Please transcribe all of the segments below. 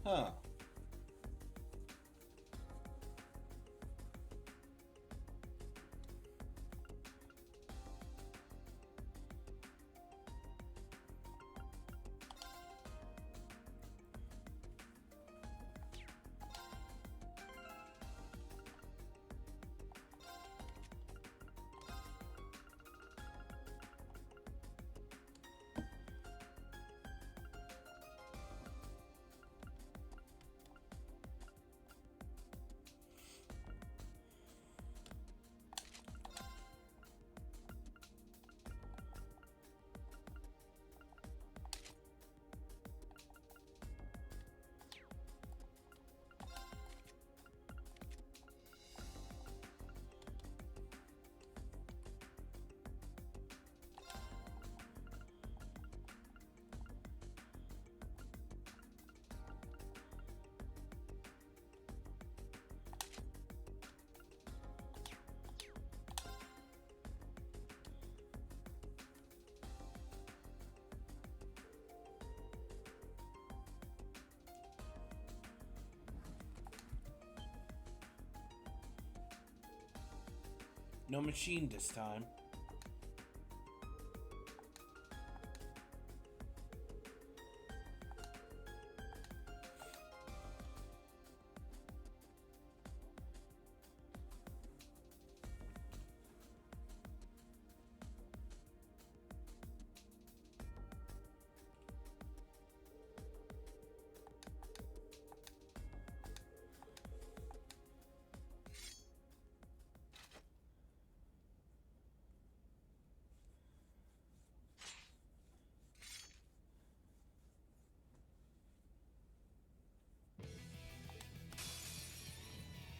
Huh. No machine this time.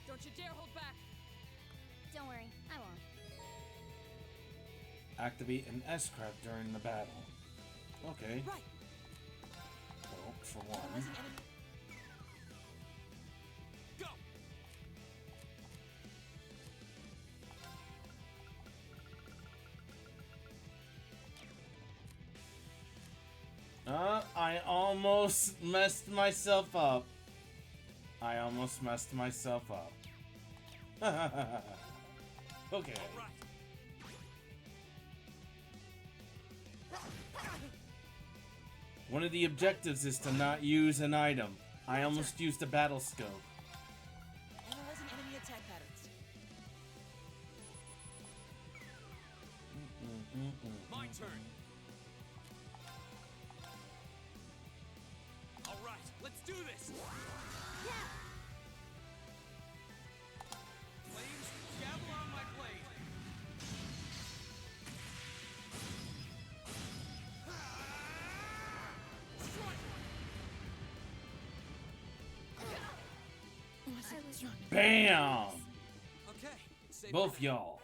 Don't you dare hold back! Don't worry, I won't. Activate an S-craft during the battle. Okay. Right. Well, for one. Analyzing enemy. Go! I almost messed myself up. I almost messed myself up. Okay. All right. One of the objectives is to not use an item. I almost used a battle scope. Analyzing enemy attack patterns. My turn. All right, let's do this. Yeah! Flames, gavel on my blade. Strike. BAM! Okay. Say Both bye. y'all.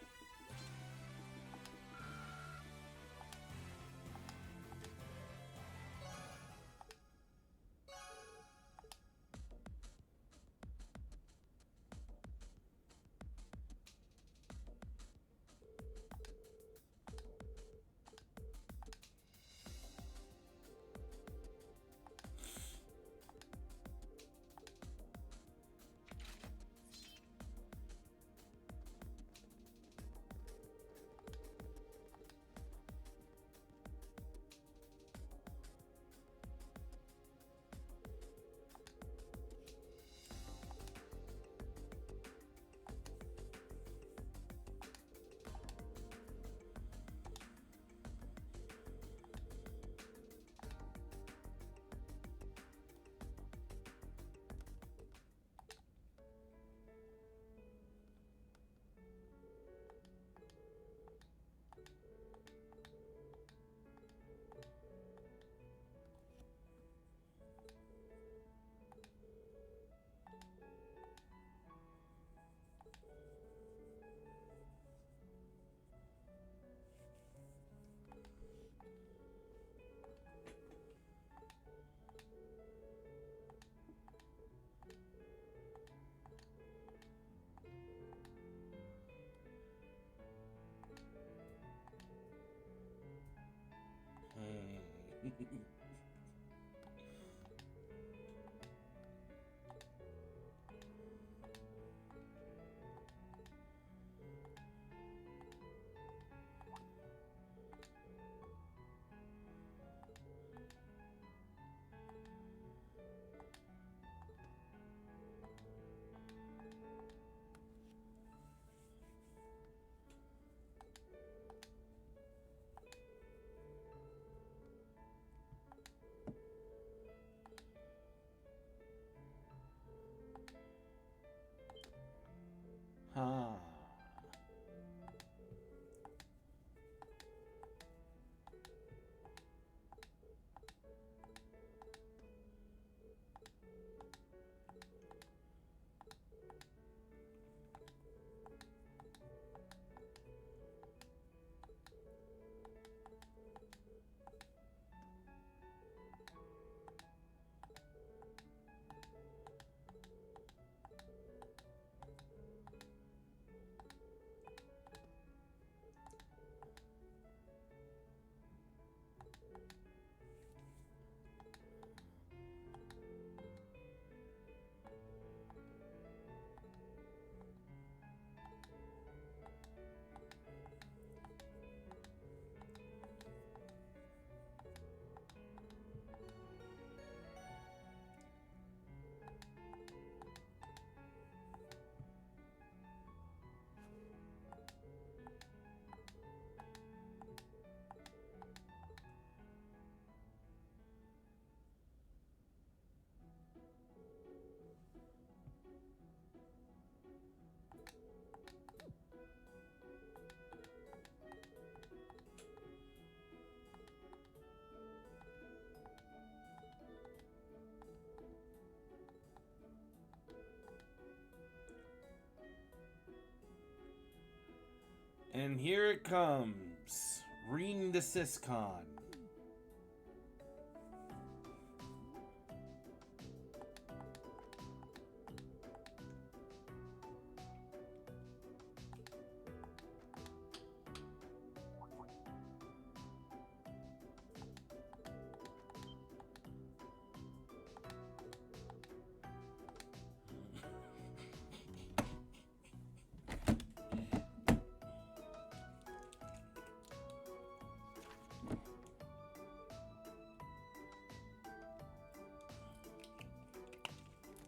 And here it comes. Reading the Syscon.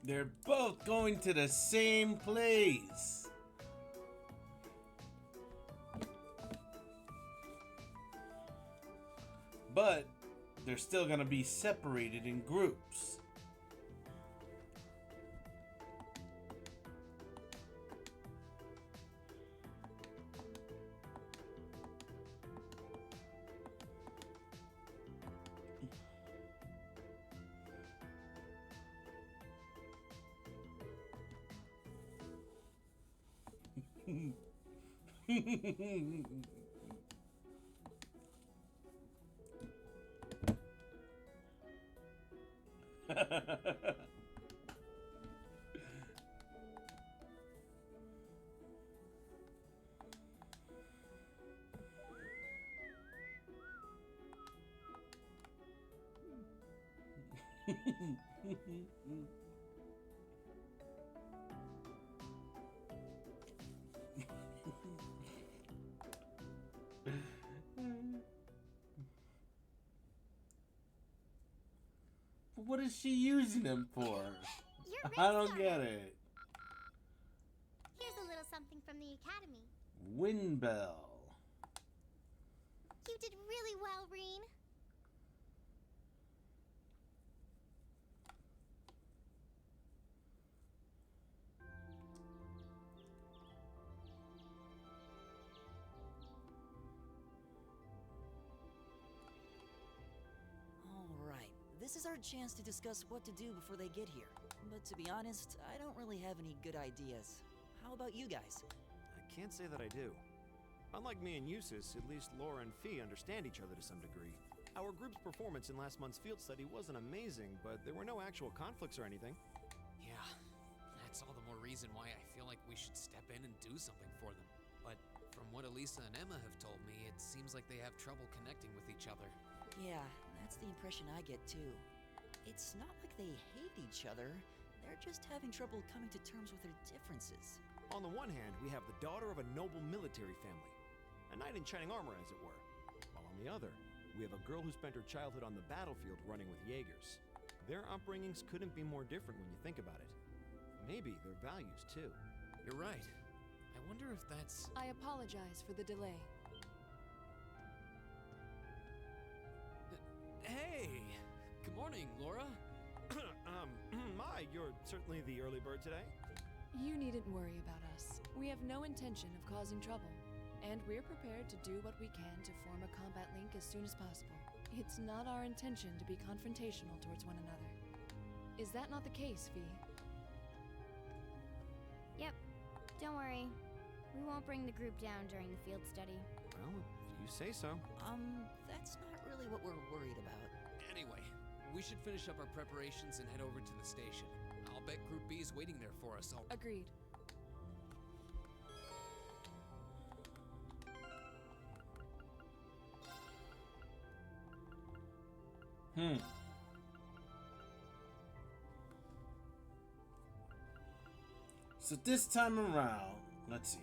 They're both going to the same place. But they're still gonna be separated in groups. What is she using him for? You're I don't Rick's get daughter. it. Here's a little something from the academy. Windbell. You did really well, Reen. Alright, this is our chance to discuss what to do before they get here. But to be honest, I don't really have any good ideas. How about you guys? I can't say that I do. Unlike me and Eustace, at least Laura and Fie understand each other to some degree. Our group's performance in last month's field study wasn't amazing, but there were no actual conflicts or anything. Yeah, that's all the more reason why I feel like we should step in and do something for them. But from what Elisa and Emma have told me, it seems like they have trouble connecting with each other. Yeah, that's the impression I get too. It's not like they hate each other, they're just having trouble coming to terms with their differences. On the one hand, we have the daughter of a noble military family, a knight in shining armor, as it were. While on the other, we have a girl who spent her childhood on the battlefield running with Jaegers. Their upbringings couldn't be more different when you think about it. Maybe their values, too. You're right. I wonder if that's... I apologize for the delay. Hey! Good morning, Laura. You're certainly the early bird today. You needn't worry about us. We have no intention of causing trouble. And we're prepared to do what we can to form a combat link as soon as possible. It's not our intention to be confrontational towards one another. Is that not the case, Fie? Yep. Don't worry. We won't bring the group down during the field study. Well, if you say so. That's not really what we're worried about. Anyway, we should finish up our preparations and head over to the station. I'll bet Group B is waiting there for us. Agreed. So this time around, let's see.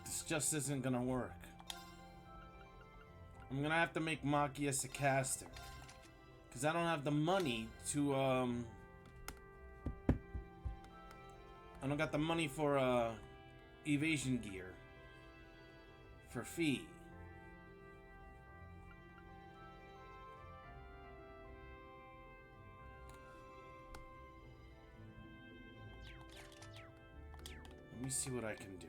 This just isn't gonna work. I'm gonna have to make Maki a Sarcaster. Because I don't have the money to, I don't got the money for, evasion gear. For Fie. Let me see what I can do.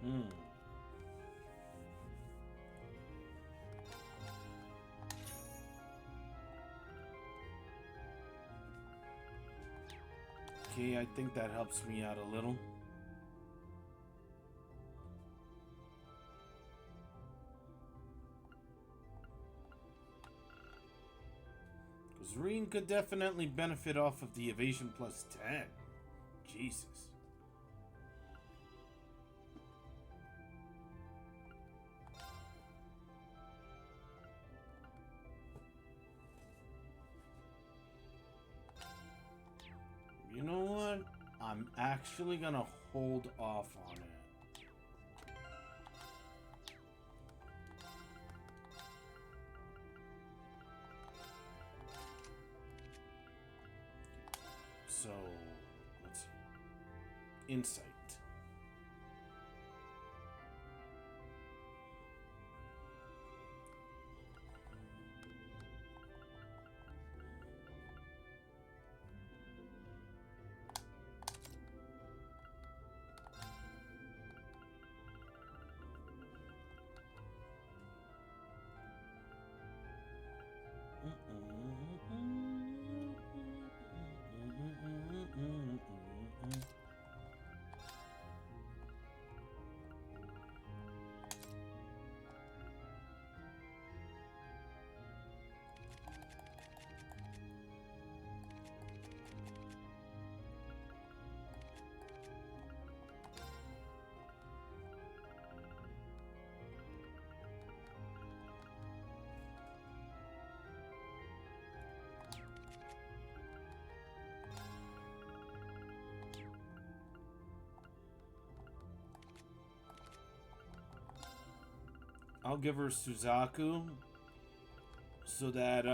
Hmm. Okay, I think that helps me out a little. Because Reen could definitely benefit off of the evasion plus 10. Jesus. You know what? I'm actually gonna hold off on it. So, let's see. Insight. I'll give her Suzaku so that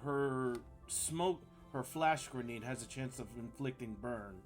her flash grenade has a chance of inflicting burn.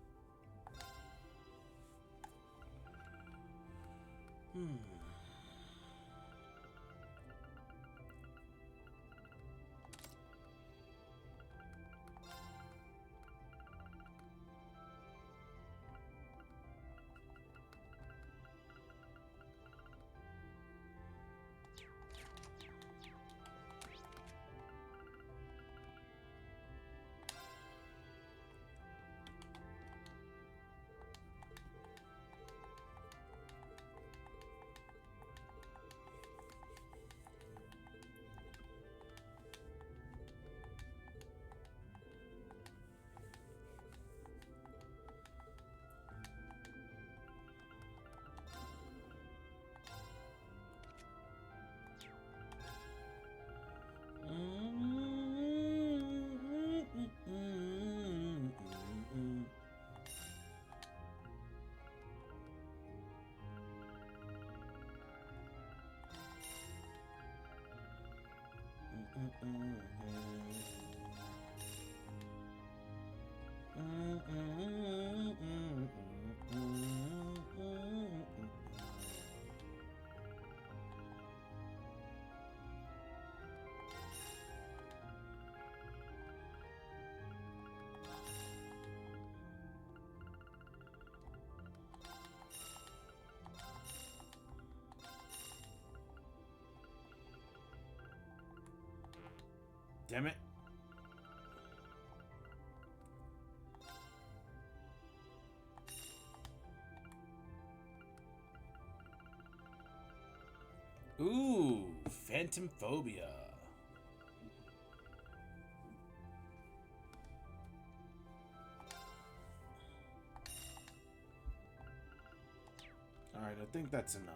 Damn it. Ooh, Phantom Phobia. Alright, I think that's enough.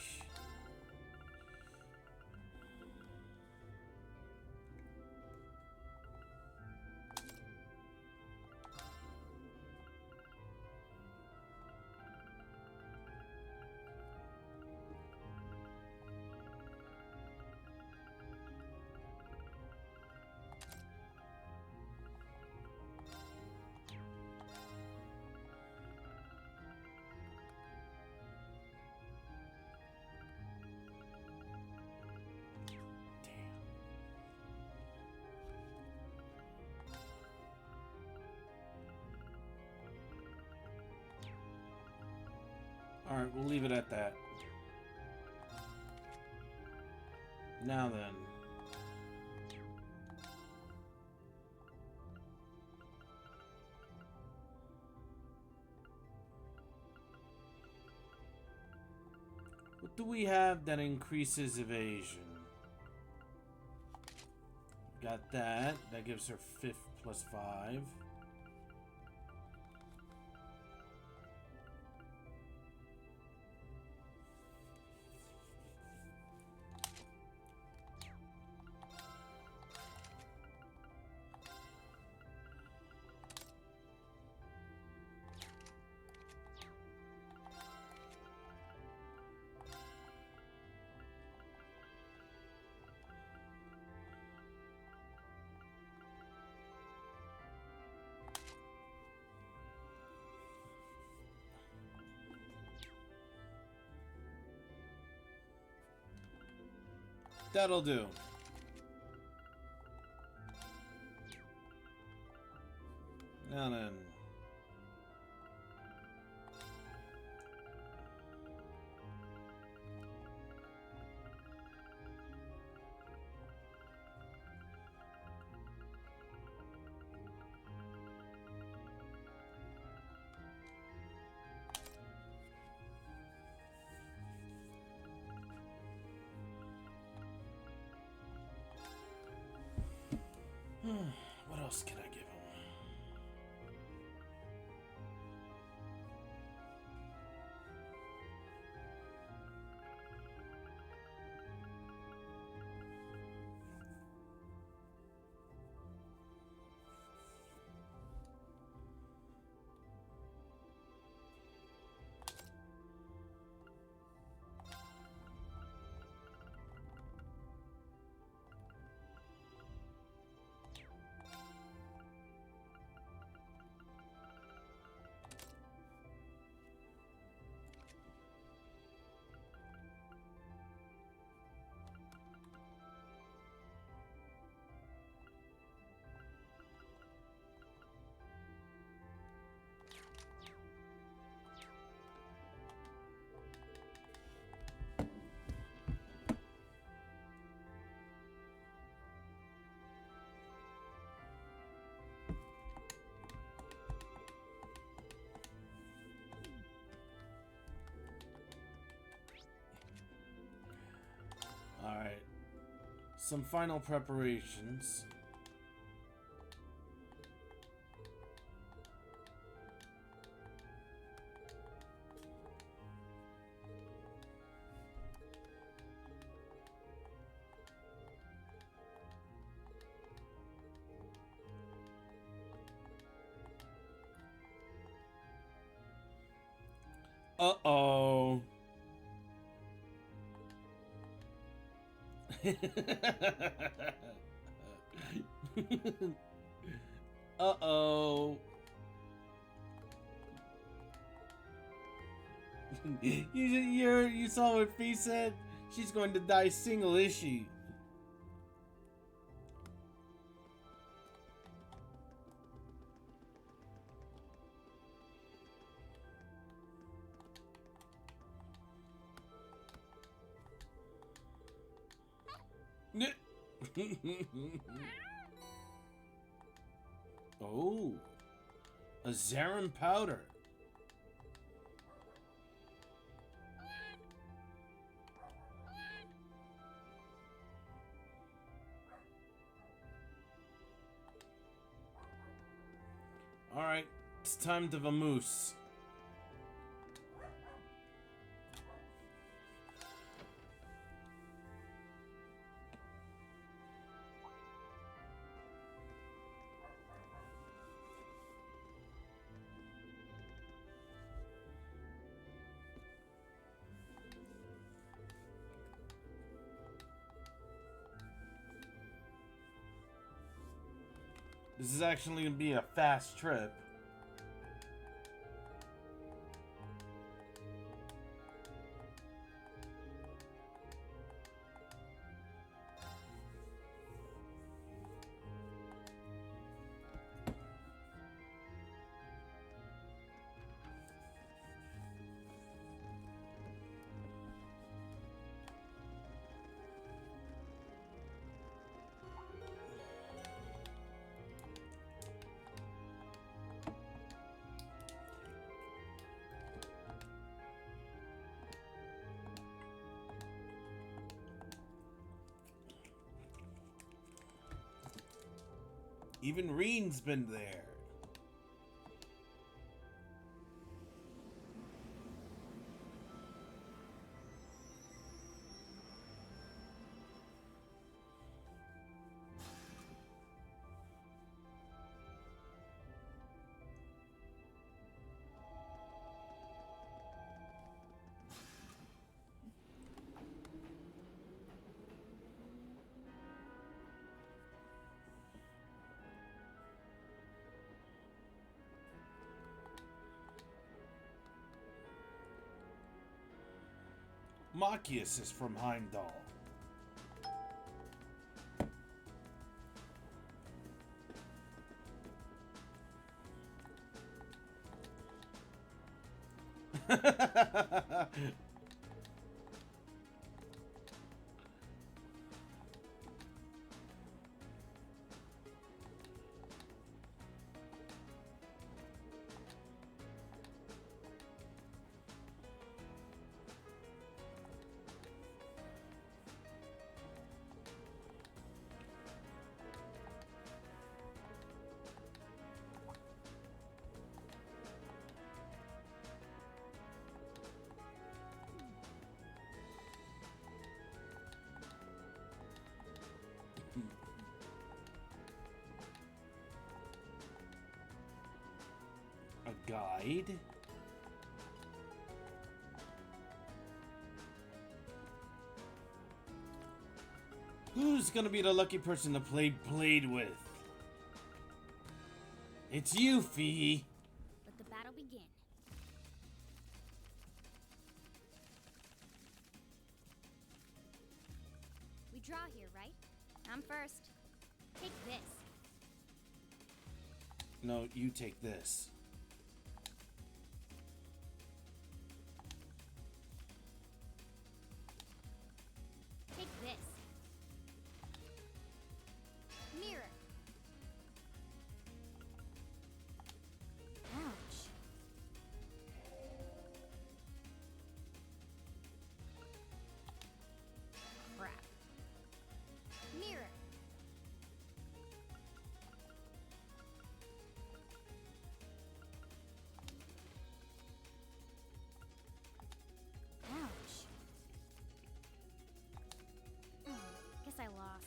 Yeesh. Alright, we'll leave it at that. Now then. What do we have that increases evasion? Got that. That gives her 5 plus 5. That'll do. Now then. What else can I give him? Alright. Some final preparations. Uh-oh. Uh-oh. You saw what Fie said? She's going to die single, is she? Oh, a Zarin powder. All right, it's time to vamoose. This is actually going to be a fast trip. Even Reen's been there. Machias is from Heimdallr. A guide? Who's gonna be the lucky person to play Blade with? It's you, Fie. Let the battle begin. We draw here, right? I'm first. Take this. No, you take this. Take this. Mirror. Ouch. Crap. Mirror. Ouch. Guess I lost.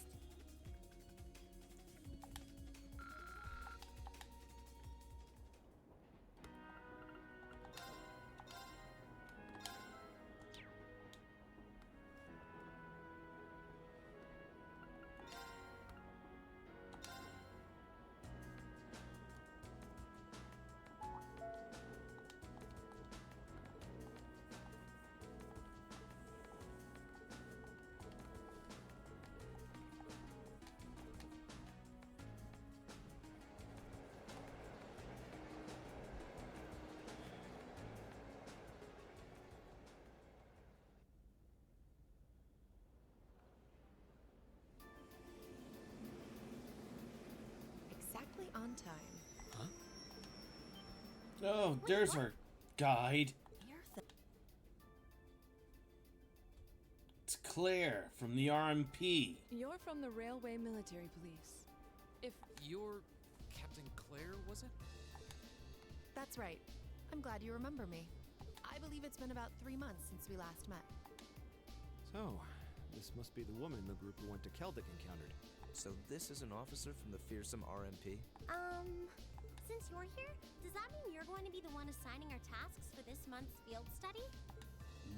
Exactly on time. Oh, there's our guide. It's Claire from the RMP. You're from the Railway Military Police. If You're Captain Claire, was it? That's right. I'm glad you remember me. I believe it's been about 3 months since we last met. So, this must be the woman the group who went to Keldic encountered. So this is an officer from the fearsome RMP? Since you're here, does that mean you're going to be the one assigning our tasks for this month's field study?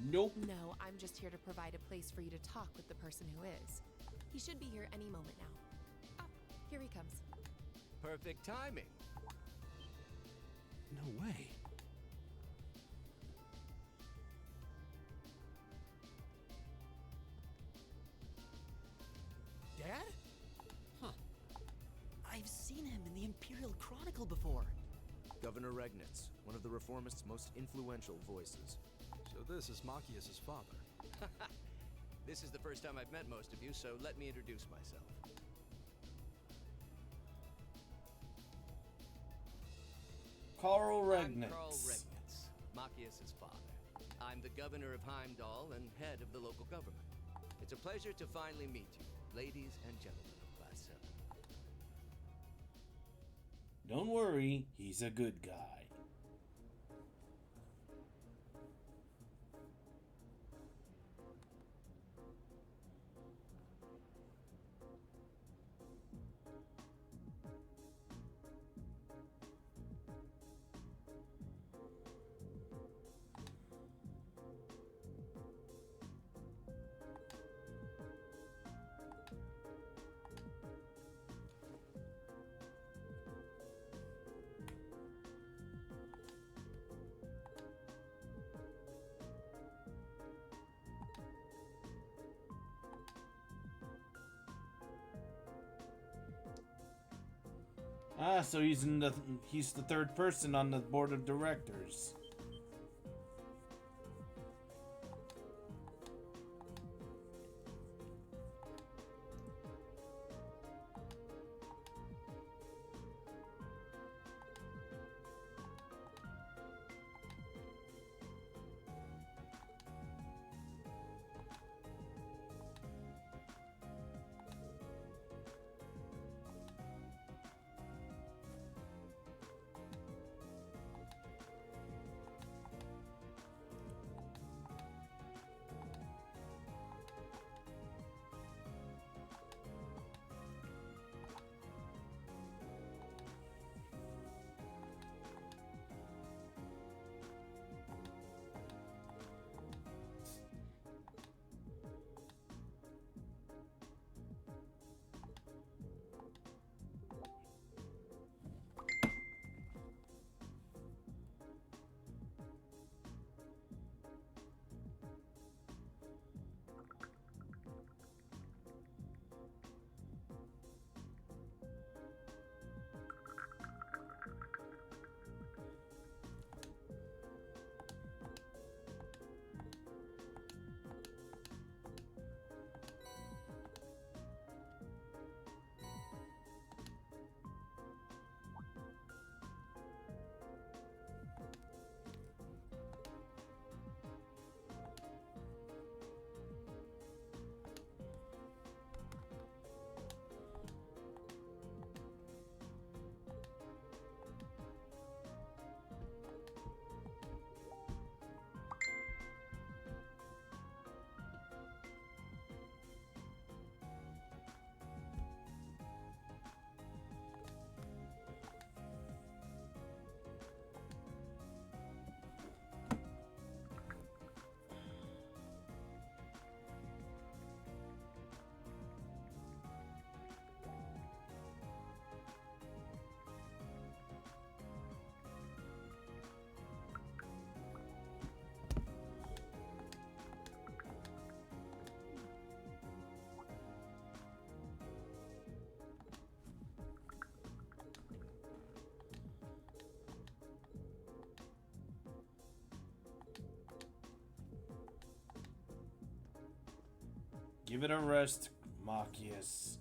Nope. No, I'm just here to provide a place for you to talk with the person who is. He should be here any moment now. Oh, here he comes. Perfect timing. No way. Dad? I've seen him in the Imperial Chronicle before. Governor Regnitz, one of the Reformists' most influential voices. So this is Machias' father. This is the first time I've met most of you, so let me introduce myself. Carl I'm Regnitz. Carl Regnitz, Machias' father. I'm the governor of Heimdallr and head of the local government. It's a pleasure to finally meet you, ladies and gentlemen of Class 7. Don't worry, he's a good guy. Ah, so he's the third person on the board of directors. Give it a rest, Machias.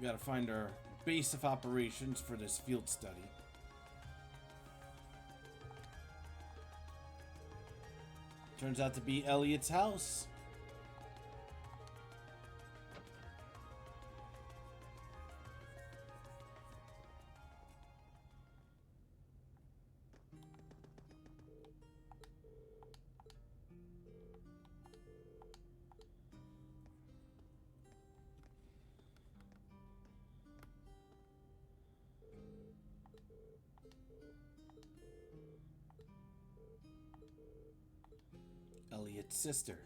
We gotta find our base of operations for this field study. Turns out to be Elliot's house. Elliot's sister.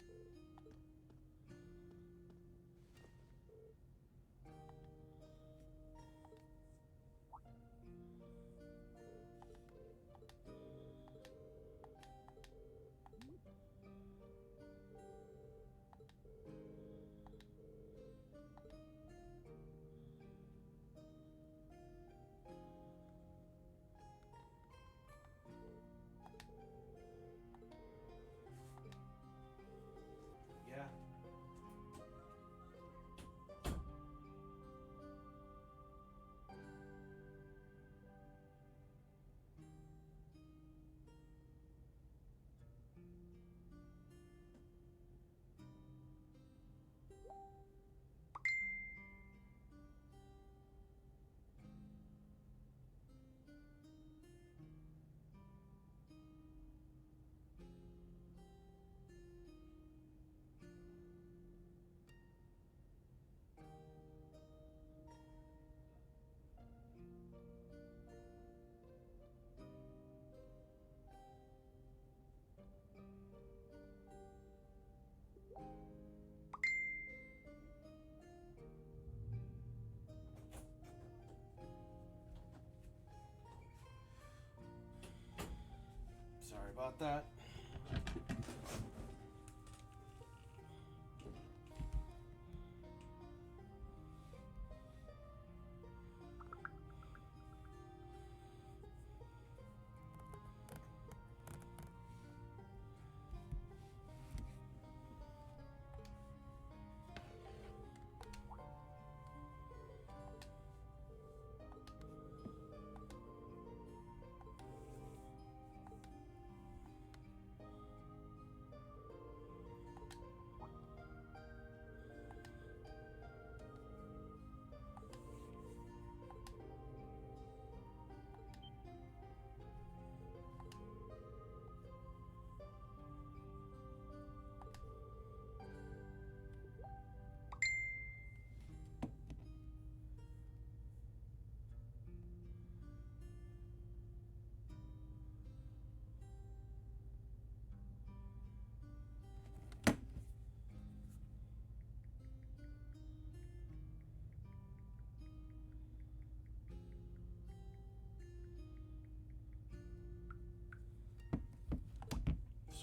Yeah. Sorry about that.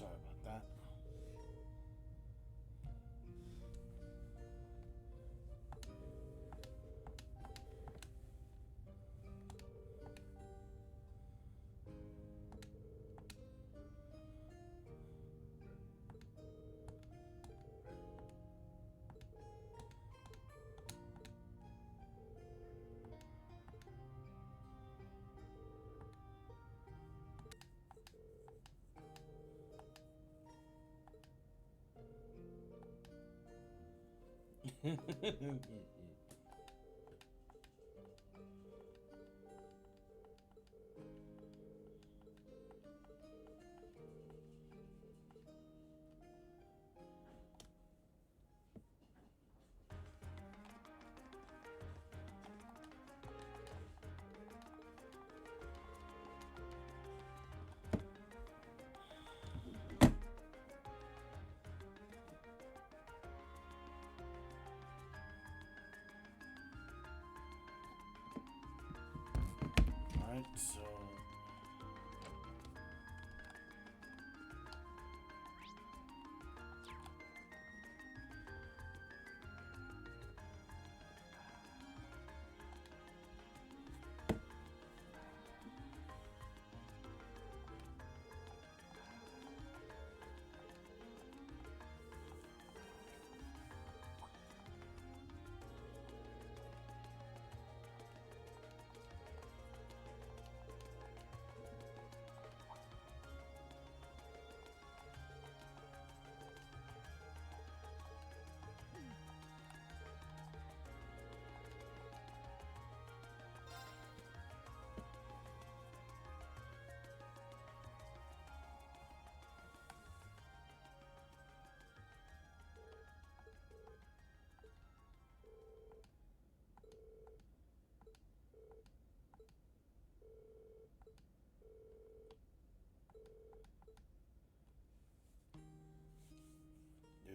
Sorry about that. Alright, so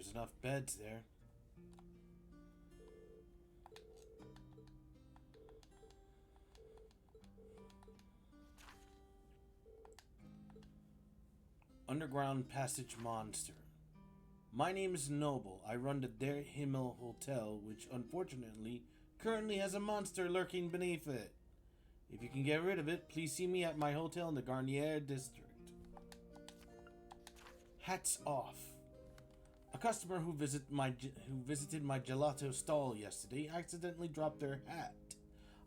there's enough beds there. Underground Passage Monster. My name is Noble. I run the Der Himmel Hotel, which unfortunately currently has a monster lurking beneath it. If you can get rid of it, please see me at my hotel in the Garnier district. Hats off. A customer who visited my gelato stall yesterday accidentally dropped their hat.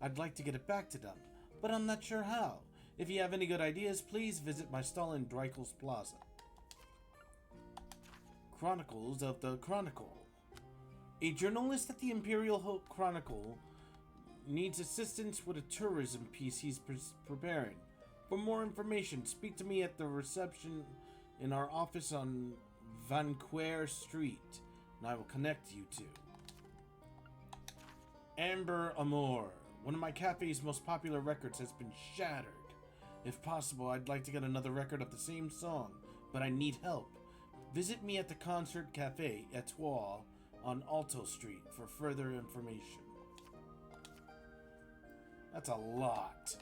I'd like to get it back to them, but I'm not sure how. If you have any good ideas, please visit my stall in Dreikel's Plaza. Chronicles of the Chronicle. A journalist at the Imperial Chronicle needs assistance with a tourism piece he's preparing. For more information, speak to me at the reception in our office on Vanquer Street, and I will connect you to Amber Amour. One of my cafe's most popular records has been shattered. If possible, I'd like to get another record of the same song, but I need help. Visit me at the Concert Cafe Etoile on Alto Street for further information. That's a lot.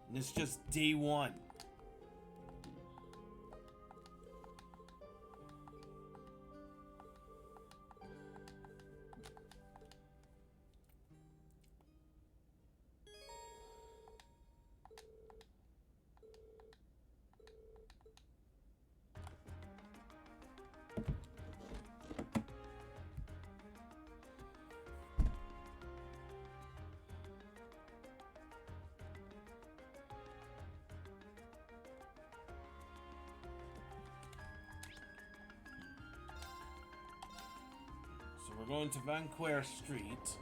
And it's just day one. So we're going to Vanquer Street.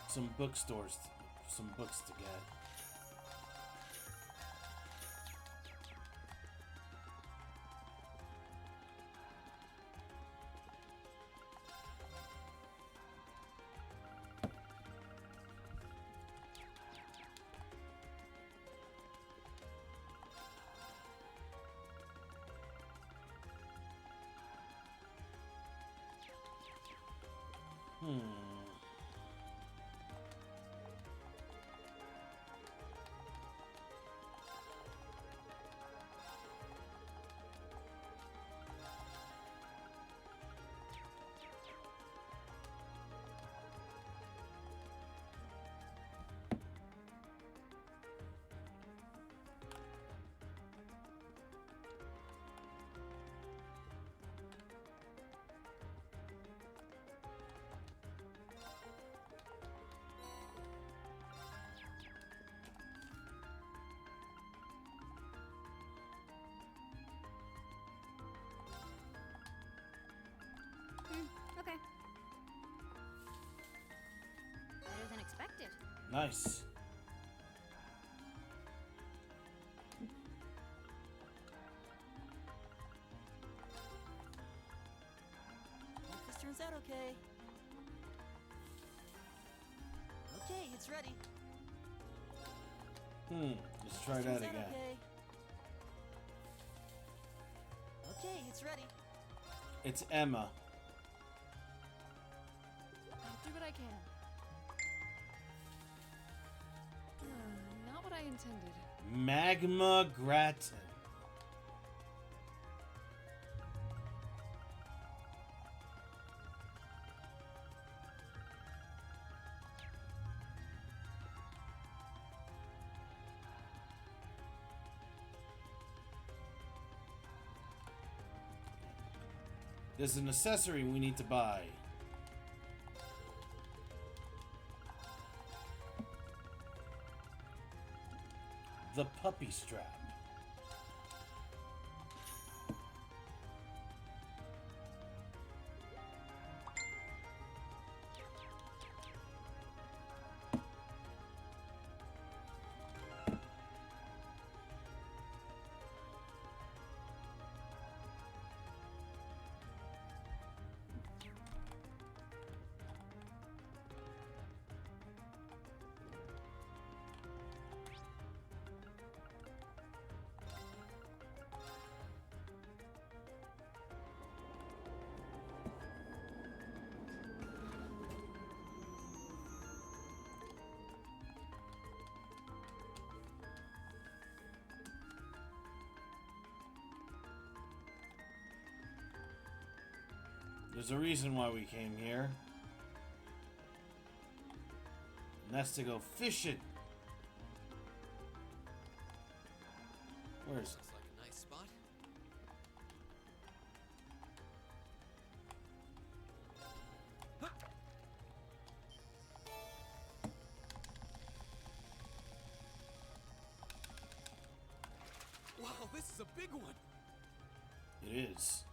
Some bookstores, some books to get. Okay. Better than expected. Nice. Hope this turns out okay. Okay, it's ready. Let's try This that turns out again. Okay. Okay, it's ready. It's Emma. I'll do what I can. Not what I intended. Magma Gratin. There's an accessory we need to buy. The puppy strap. There's a reason why we came here. And that's to go fishing. Where is it? Looks like a nice spot. Wow, this is a big one. It is.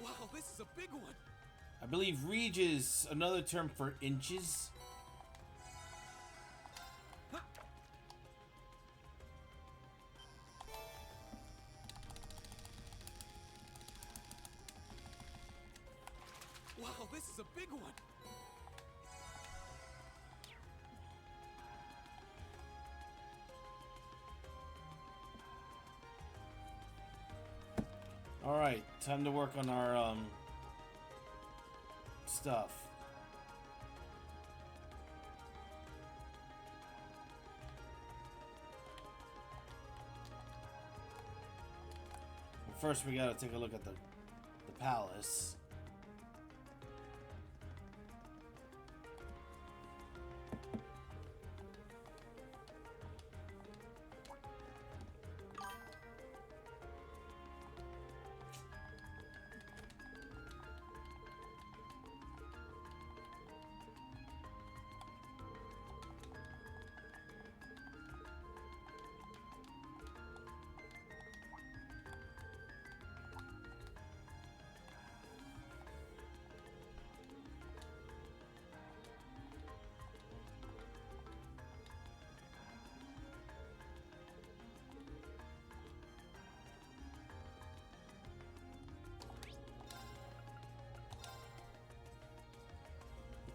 Wow, this is a big one. I believe reach is another term for inches. Wow, this is a big one. All right, time to work on our stuff. But first, we gotta take a look at the palace.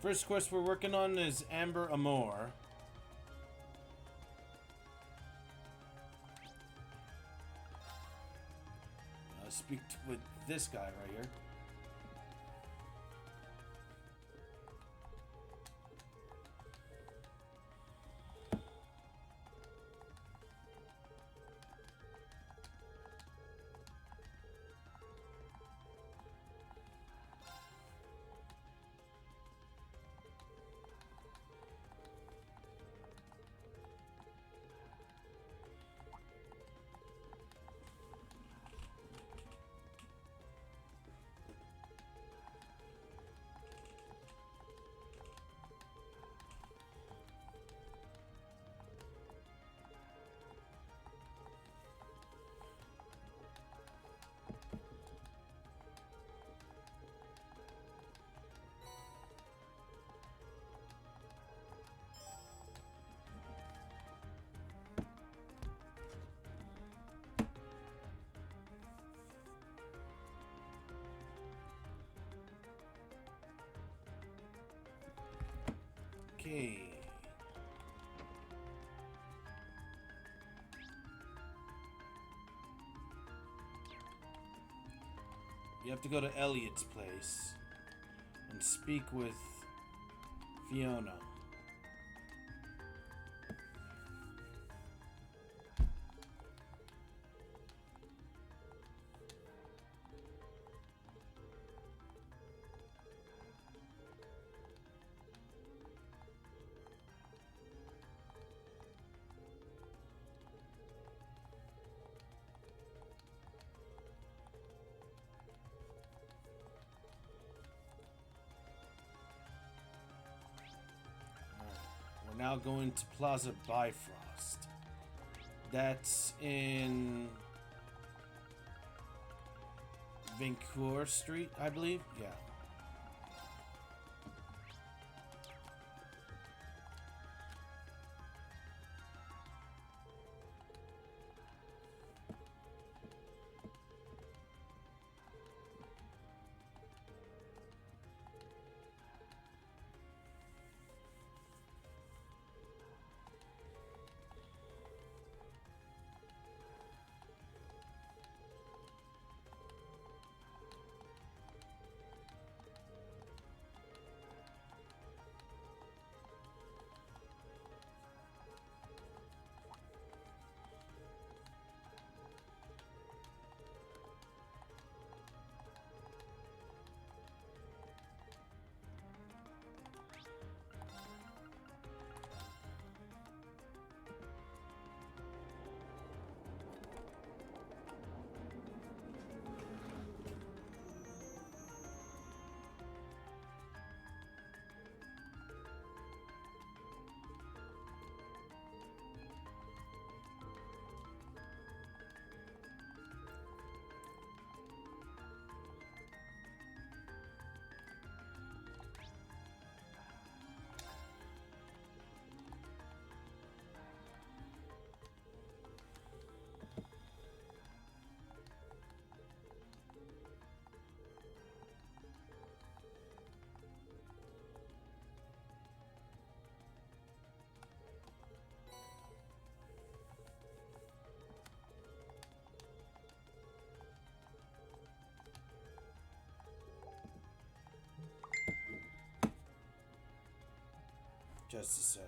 First quest we're working on is Amber Amor. I'll speak with this guy right here. Okay. You have to go to Elliot's place and speak with Fiona. now going to Plaza Bifrost. That's in Vancouver Street, I believe. Yeah. Just a sec.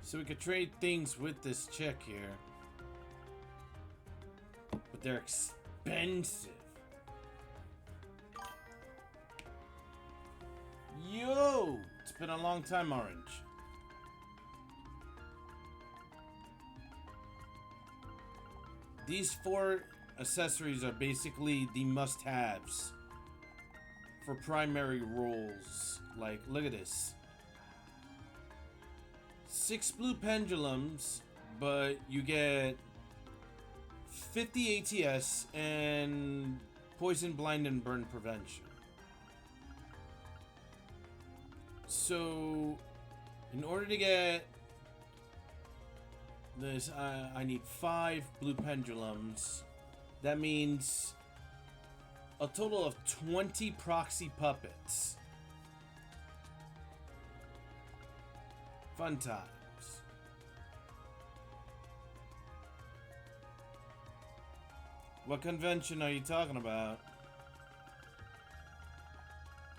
So we could trade things with this chick here. But they're expensive. Yo! It's been a long time, Orange. These 4 accessories are basically the must-haves for primary roles. Like, look at this. 6 blue pendulums, but you get 50 ATS and poison, blind, and burn prevention. So, in order to get this, I need 5 blue pendulums. That means a total of 20 proxy puppets. Fun times. What convention are you talking about?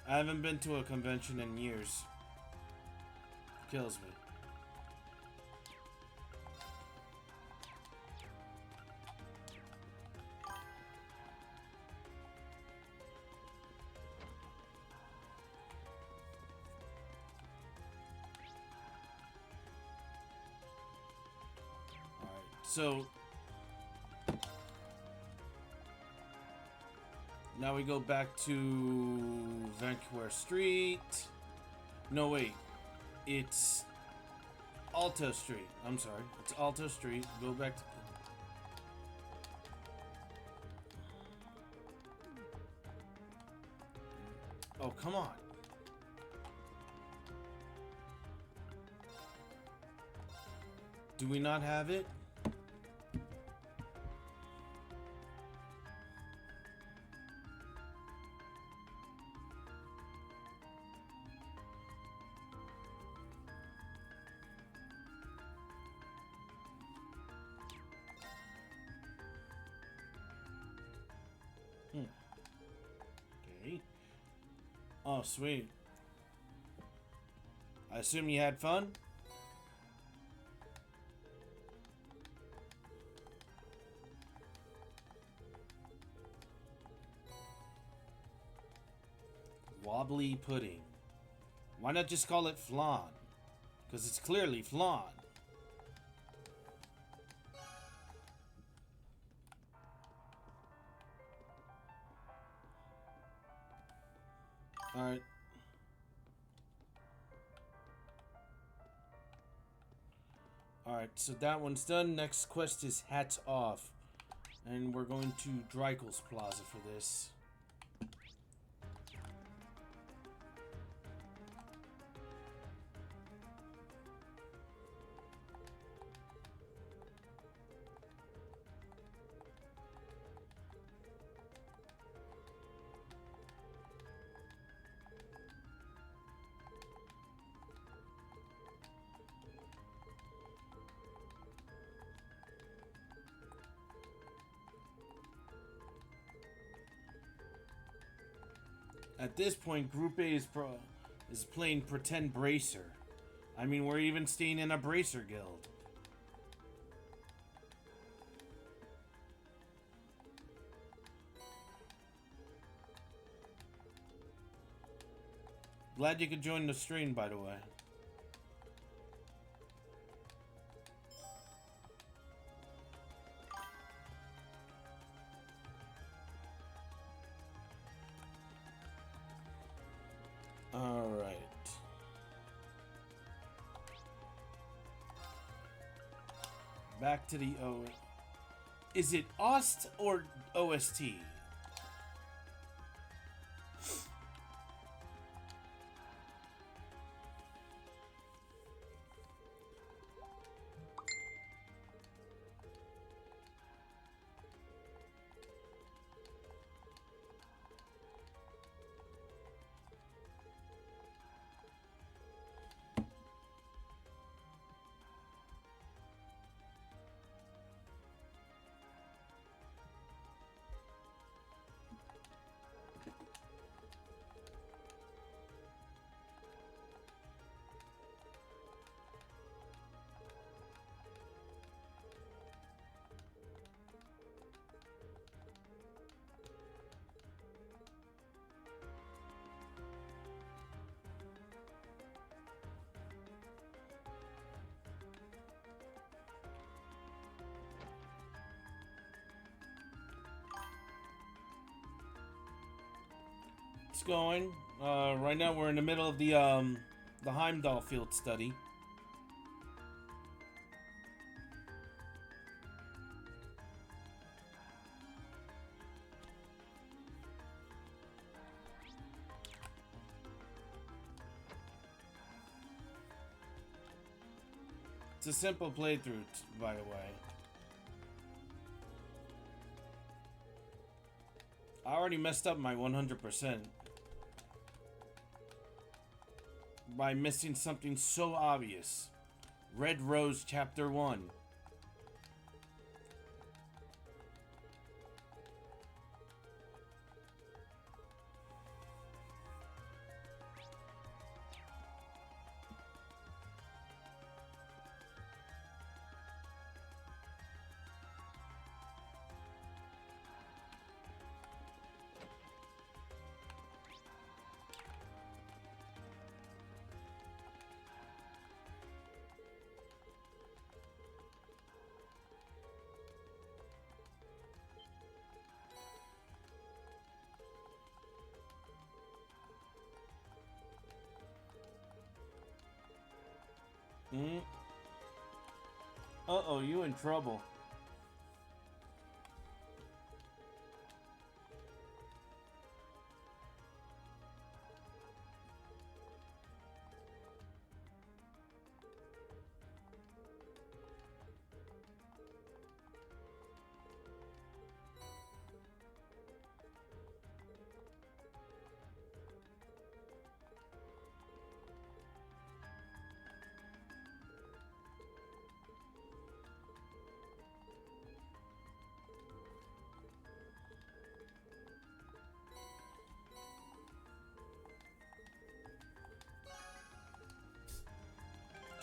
I haven't been to a convention in years. Kills me. So now we go back to Vancouver Street. No, wait. It's Alto Street. I'm sorry. It's Alto Street. Go back to... Oh, come on. Do we not have it? Okay. Oh, sweet. I assume you had fun? Wobbly pudding. Why not just call it flan? Because it's clearly flan. Alright. Alright, so that one's done. Next quest is Hats Off. And we're going to Dreikel's Plaza for this. At this point, Group A is playing Pretend Bracer. I mean, we're even staying in a Bracer guild. Glad you could join the stream, by the way. Alright. Back to the O. Is it OST or OST? It's going. Right now we're in the middle of the Heimdallr field study. It's a simple playthrough, by the way. I already messed up my 100% by missing something so obvious. Red Rose Chapter 1. Uh-oh, you in trouble.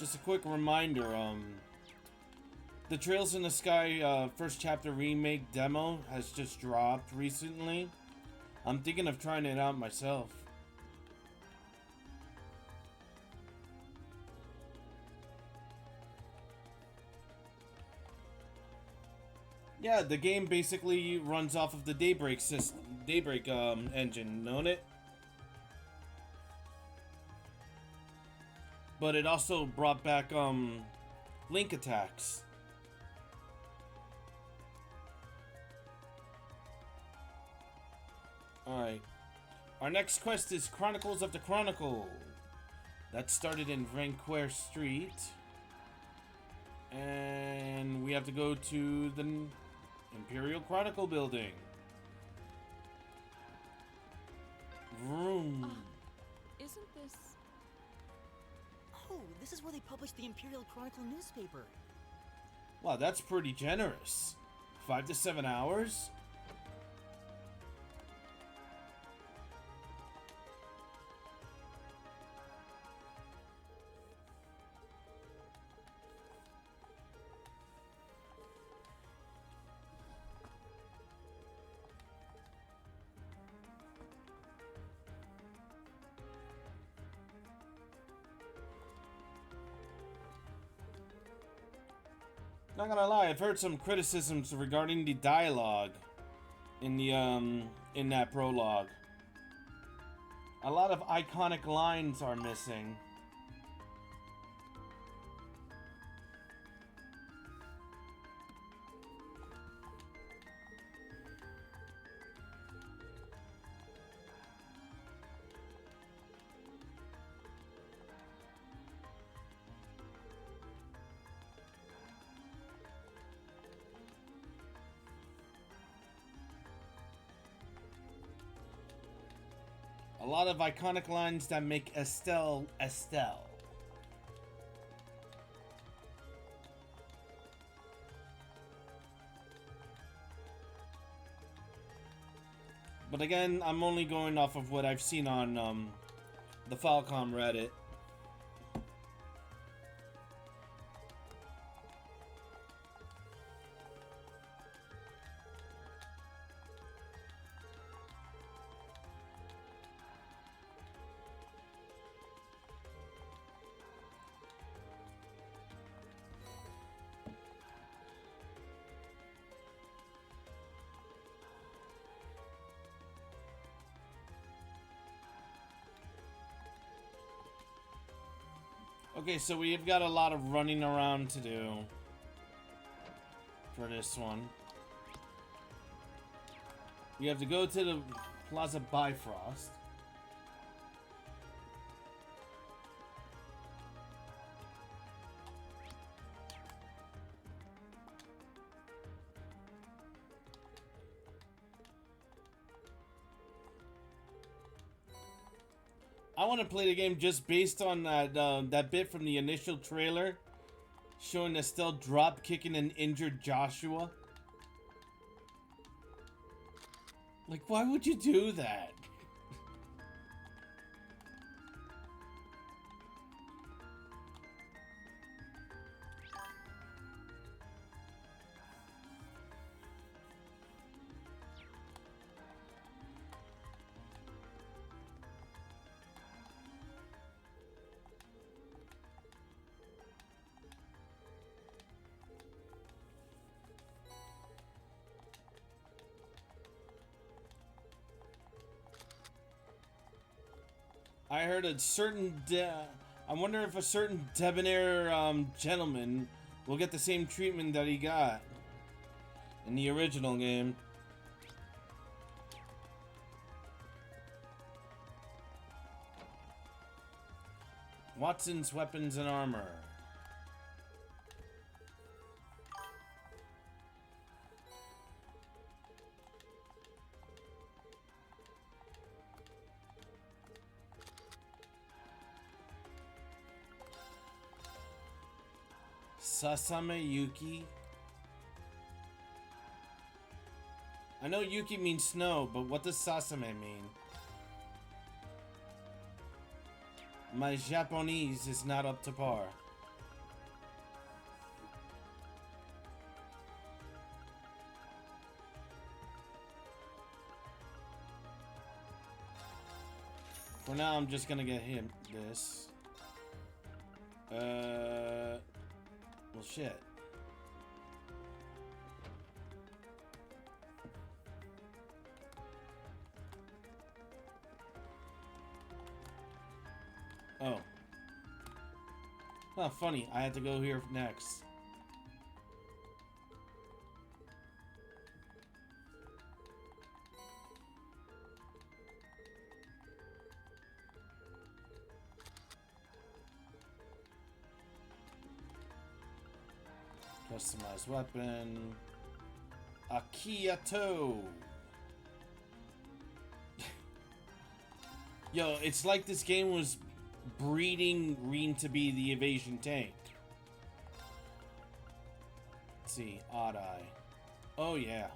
just a quick reminder, the Trails in the Sky first chapter remake demo has just dropped recently. I'm thinking of trying it out myself. Yeah, the game basically runs off of the Daybreak system, Daybreak engine, known it? But it also brought back link attacks. Alright. Our next quest is Chronicles of the Chronicle. That started in Vanquer Street. And we have to go to the Imperial Chronicle building. Vroom. Isn't this... Oh, this is where they published the Imperial Chronicle newspaper. Wow, that's pretty generous. 5 to 7 hours? Not gonna lie, I've heard some criticisms regarding the dialogue in the in that prologue. A lot of iconic lines are missing. A lot of iconic lines that make Estelle Estelle. But again, I'm only going off of what I've seen on the Falcom Reddit. Okay, so we've got a lot of running around to do for this one. We have to go to the Plaza Bifrost. I want to play the game just based on that bit from the initial trailer showing Estelle drop kicking an injured Joshua. Like, why would you do that? I heard a certain I wonder if a certain debonair gentleman will get the same treatment that he got in the original game. Watson's Weapons and Armor. Sasame Yuki. I know Yuki means snow, but what does Sasame mean? My Japanese is not up to par. For now, I'm just gonna get him this. Well, shit. Oh. Oh, funny. I had to go here next. Customized weapon. Akiato. Yo, it's like this game was breeding Reen to be the evasion tank. Let's see, Odd Eye. Oh yeah.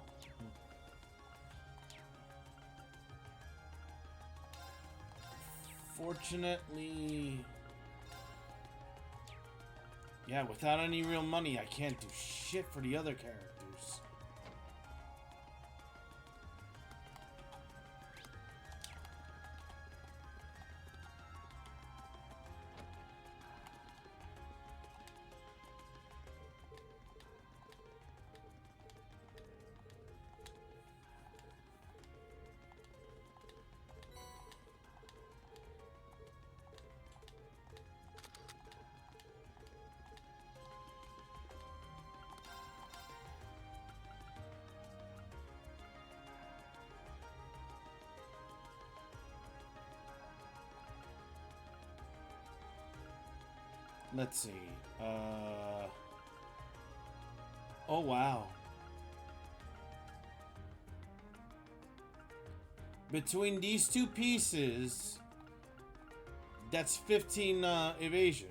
Fortunately, yeah, without any real money, I can't do shit for the other characters. Let's see. Oh, wow. Between these two pieces, that's 15 evasion.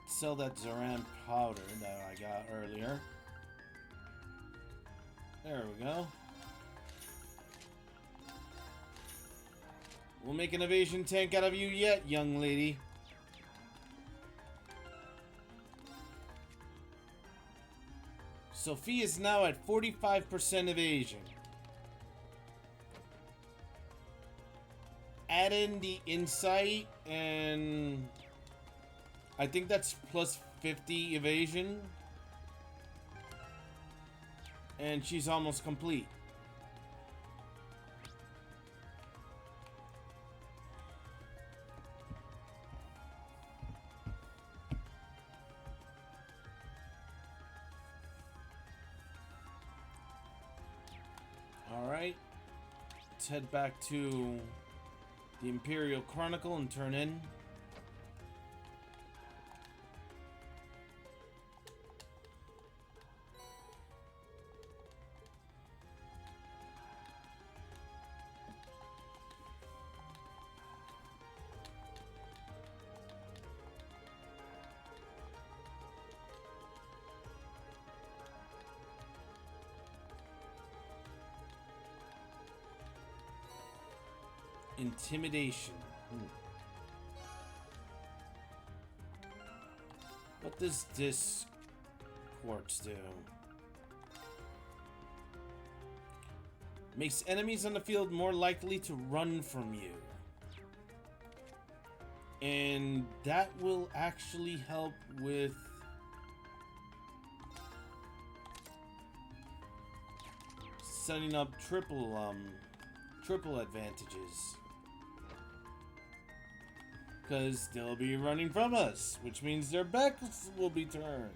Sell that Zoran powder that I got earlier. There we go. We'll make an evasion tank out of you yet, young lady. Sophie is now at 45% evasion. Add in the insight and I think that's plus 50 evasion. And she's almost complete. Alright. Let's head back to the Imperial Chronicle and turn in. Intimidation. What does this quartz do? Makes enemies on the field more likely to run from you. And that will actually help with setting up triple advantages. Because they'll be running from us, which means their backs will be turned.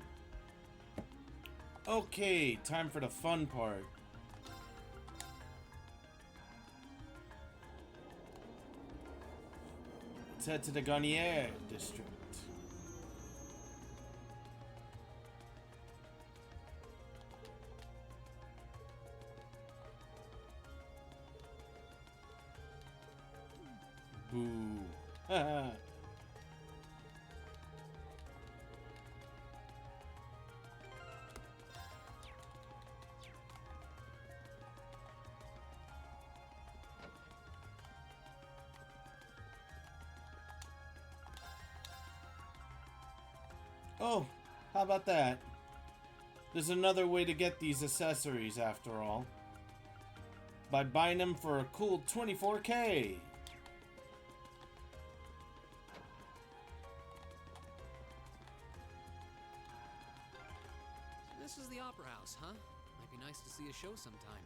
Okay, time for the fun part. Let's head to the Garnier district. Boo. Oh, how about that? There's another way to get these accessories after all. By buying them for a cool 24K. This is the Opera House, huh? Might be nice to see a show sometime.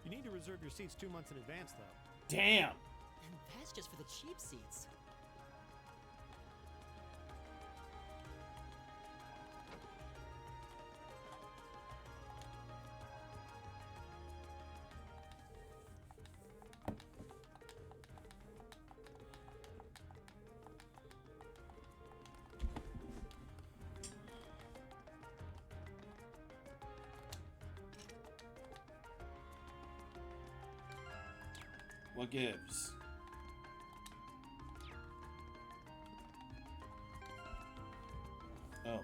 You need to reserve your seats 2 months in advance, though. Damn! And that's just for the cheap seats. What gives? Oh.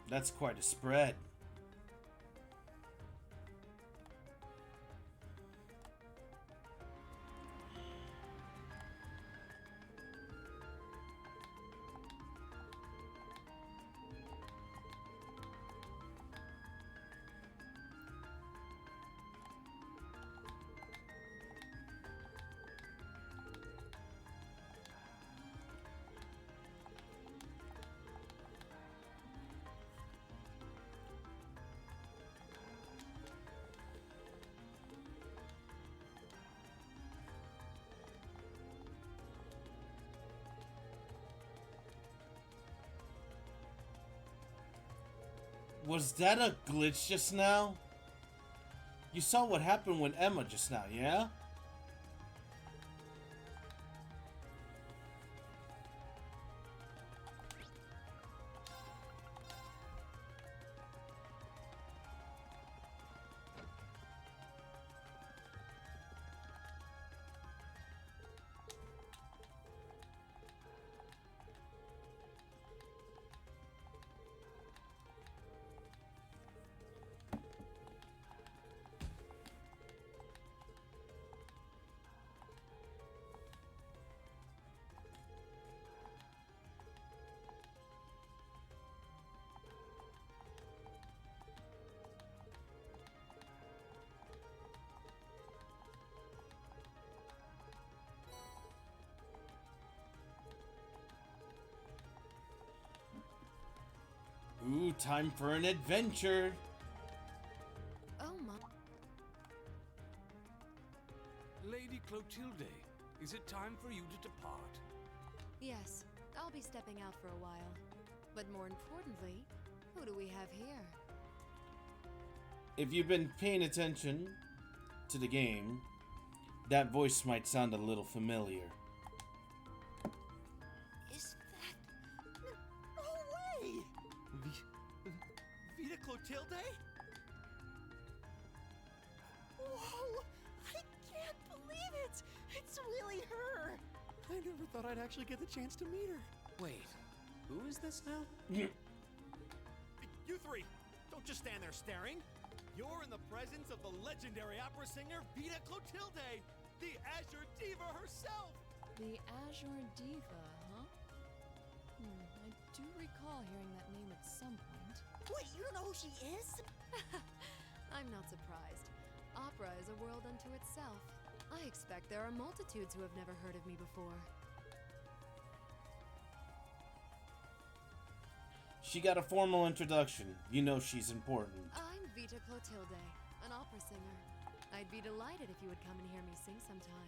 That's quite a spread. Was that a glitch just now? You saw what happened with Emma just now, yeah? Ooh, time for an adventure. Oh my. Lady Clotilde, is it time for you to depart? Yes, I'll be stepping out for a while. But more importantly, who do we have here? If you've been paying attention to the game, that voice might sound a little familiar. Is that... No way! Vita Clotilde? Whoa! I can't believe it! It's really her! I never thought I'd actually get the chance to meet her. Wait, who is this now? You three, don't just stand there staring. You're in the presence of the legendary opera singer Vita Clotilde, the Azure Diva herself. The Azure Diva, huh? I do recall hearing that name at some point. Wait, you don't know who she is? I'm not surprised. Opera is a world unto itself. I expect there are multitudes who have never heard of me before. She got a formal introduction. You know she's important. I'm Vita Clotilde, an opera singer. I'd be delighted if you would come and hear me sing sometime.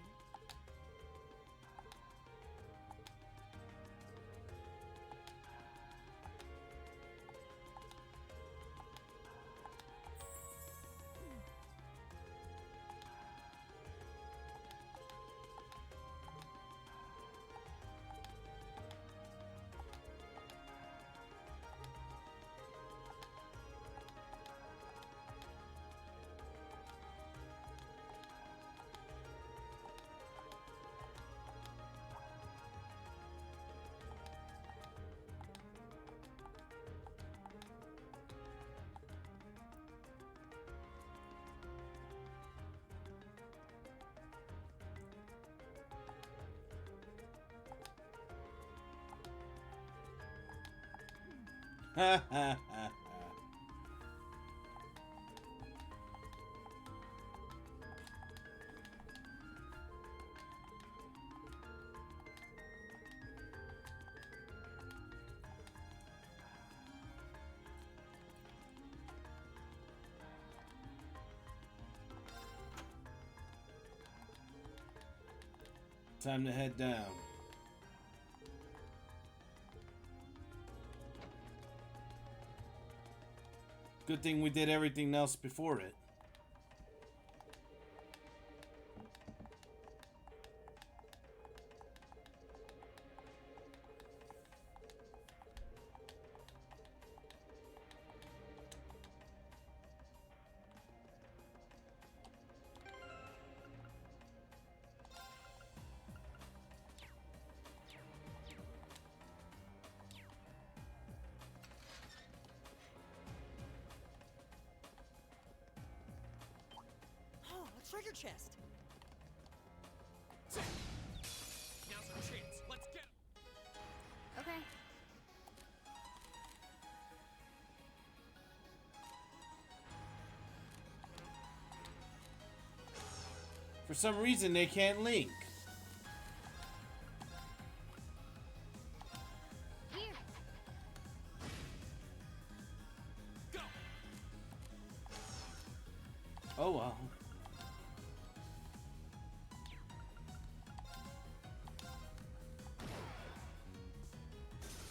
Ha ha ha. Time to head down. Good thing we did everything else before it. Oh, a treasure chest. Now's our chance. Let's get. Okay. For some reason, they can't link. Here. Go. Oh well.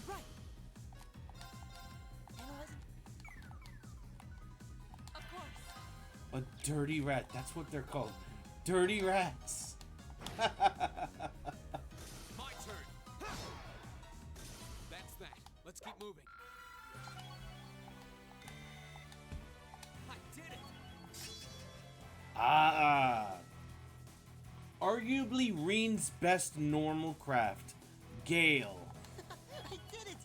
Right. And it wasn't. Of course. A dirty rat. That's what they're called. Dirty rats. My turn. That's that. Let's keep moving. I did it. Arguably Reen's best normal craft, Gale. I did it.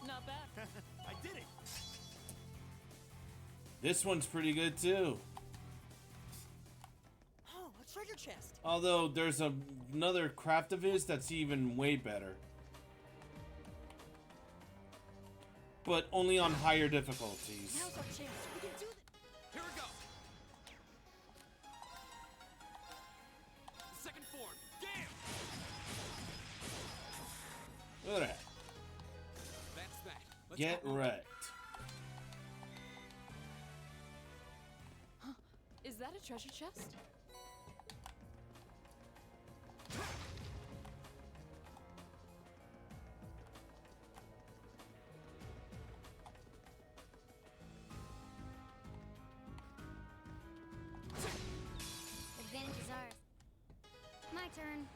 Not bad. I did it! This one's pretty good too. Oh, a treasure chest. Although there's another craft of his that's even way better. But only on higher difficulties. Now's our chance. We can do this. Here we go. Second form. Damn. Look at that. That's that. Let's Get moving. wrecked. Is that a treasure chest? Advantage is ours. My turn.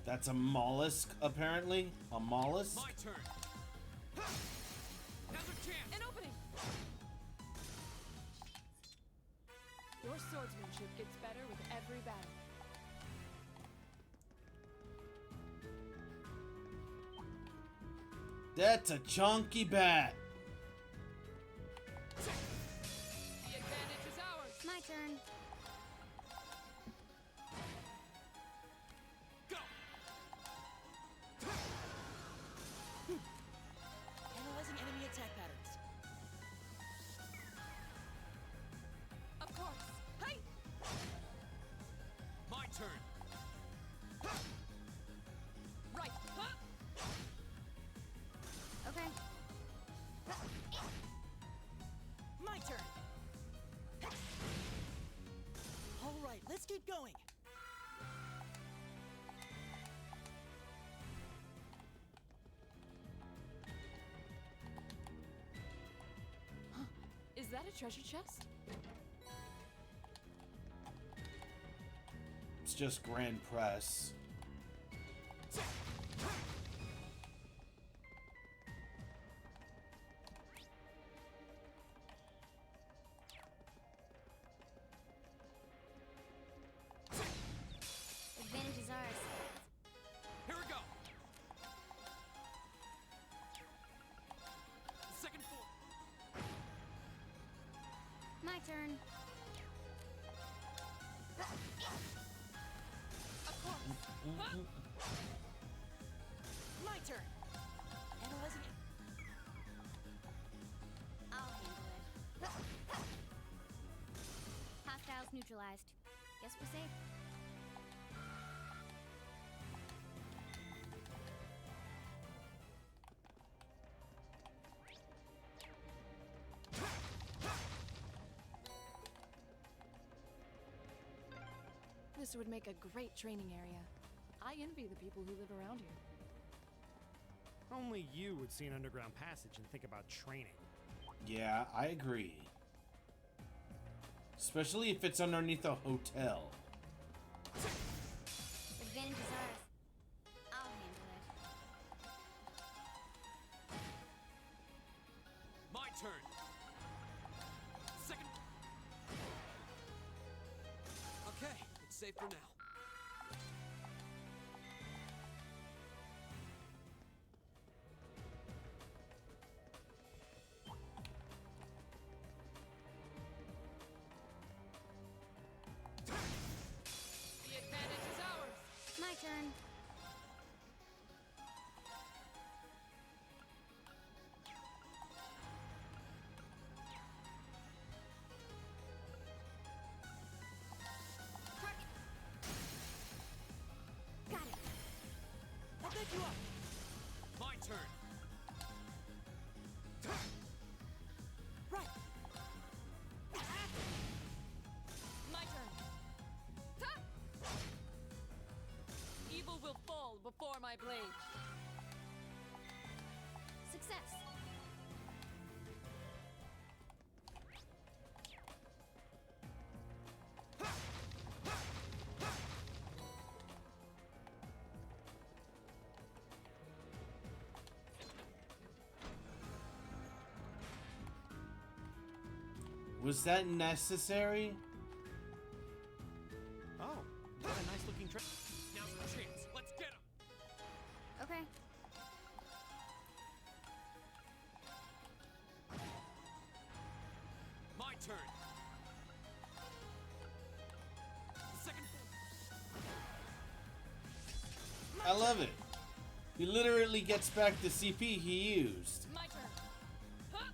That's a mollusk, apparently. A mollusk? My turn. Now's our chance. An opening! Your swordsmanship gets better with every battle. That's a chunky bat. The advantage is ours! My turn. Go. Analyzing enemy attack patterns. Of course! Hey! My turn. Right! Huh? Okay. My turn. All right, let's keep going. Is that a treasure chest? It's just Grand Press. Advantage is ours. Here we go. turn. Of course. Huh? My turn. Analyzing it. I'll handle it. Hostiles neutralized. Guess we're safe. This would make a great training area. I envy the people who live around here. Only you would see an underground passage and think about training. Yeah, I agree. Especially if it's underneath a hotel. Advantage is ours. I'll handle it. My turn. Second. Okay, it's safe for now. The advantage is ours. My turn. Got it. I'll back you up. My turn. Right. My turn. Ha! Evil will fall before my blade. Success. Was that necessary? Oh, what a nice looking trip. Now's the chance. Let's get him. Okay. My turn. Second. I love it. He literally gets back the CP he used. My turn. Ha!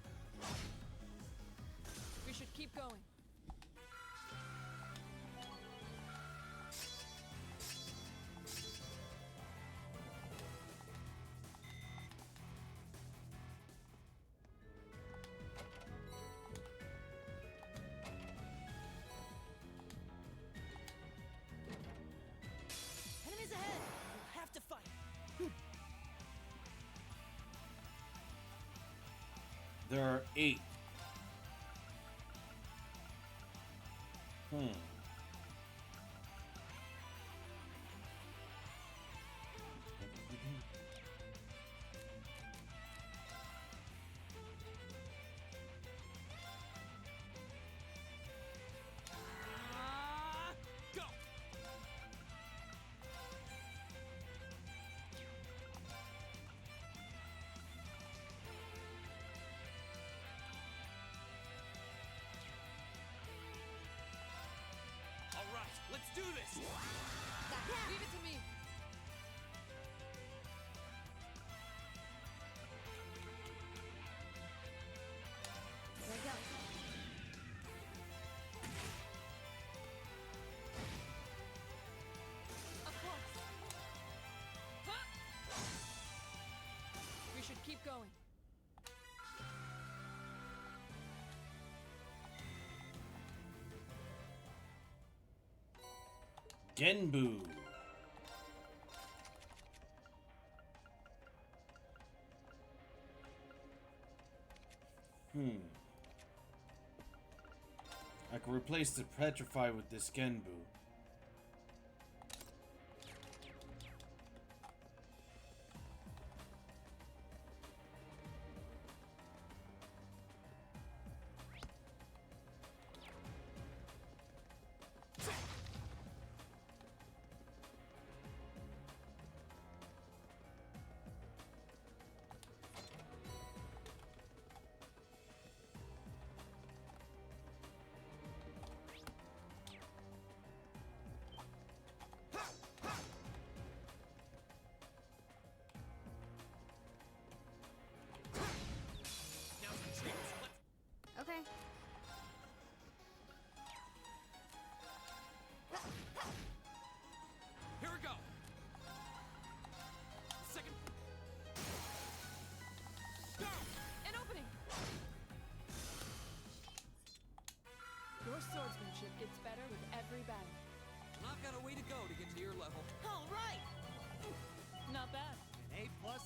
We should keep going. Enemies ahead. We'll have to fight. There are 8. Go. All right, let's do this. Leave it to me. There we go. Of course. Ha! We should keep going. Genbu. I can replace the Petrify with this Genbu.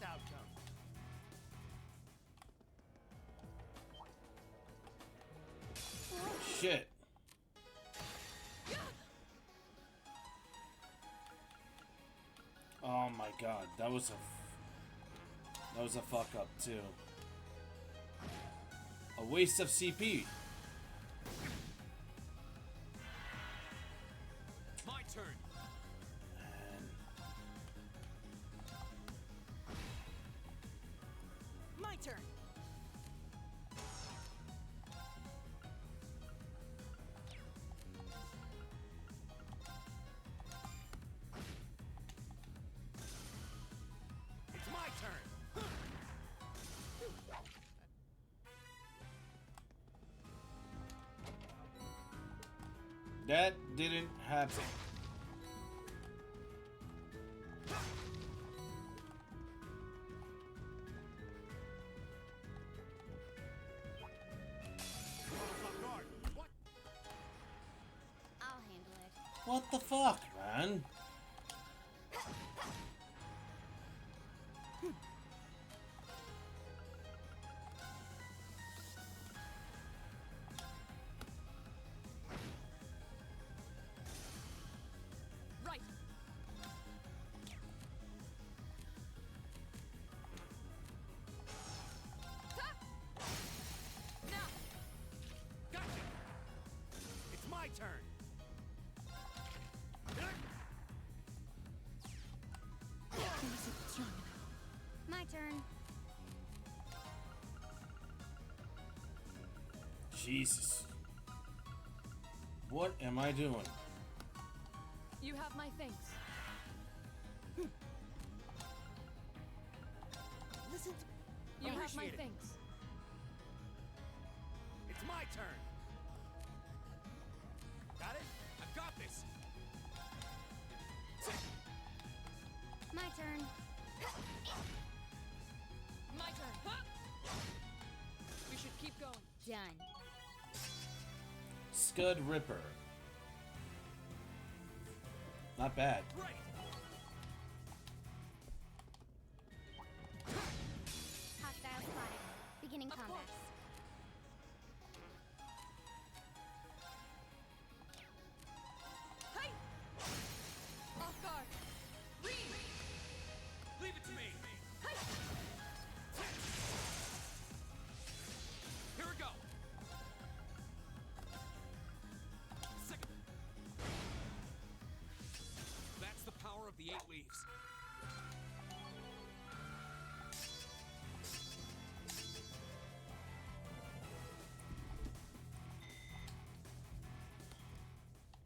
this outcome. Shit. Oh my god, that was a fuck up too. A waste of CP. My turn. And My turn. It's my turn. that didn't happen. What? I'll handle it. What the fuck, man? Right. Now. Gotcha. It's my turn. My turn. Jesus. What am I doing? You have my thanks. Listen to You have my Appreciate it. thanks. It's my turn. Got it? I've got this. My turn. My turn. Huh? We should keep going. Done. Scud Ripper. Not bad. Right. Hostile spotted. Beginning Of combat. course. Hey! Off guard. Leave it to me. Hey! Here we go. Second. That's the power of the 8 leaves.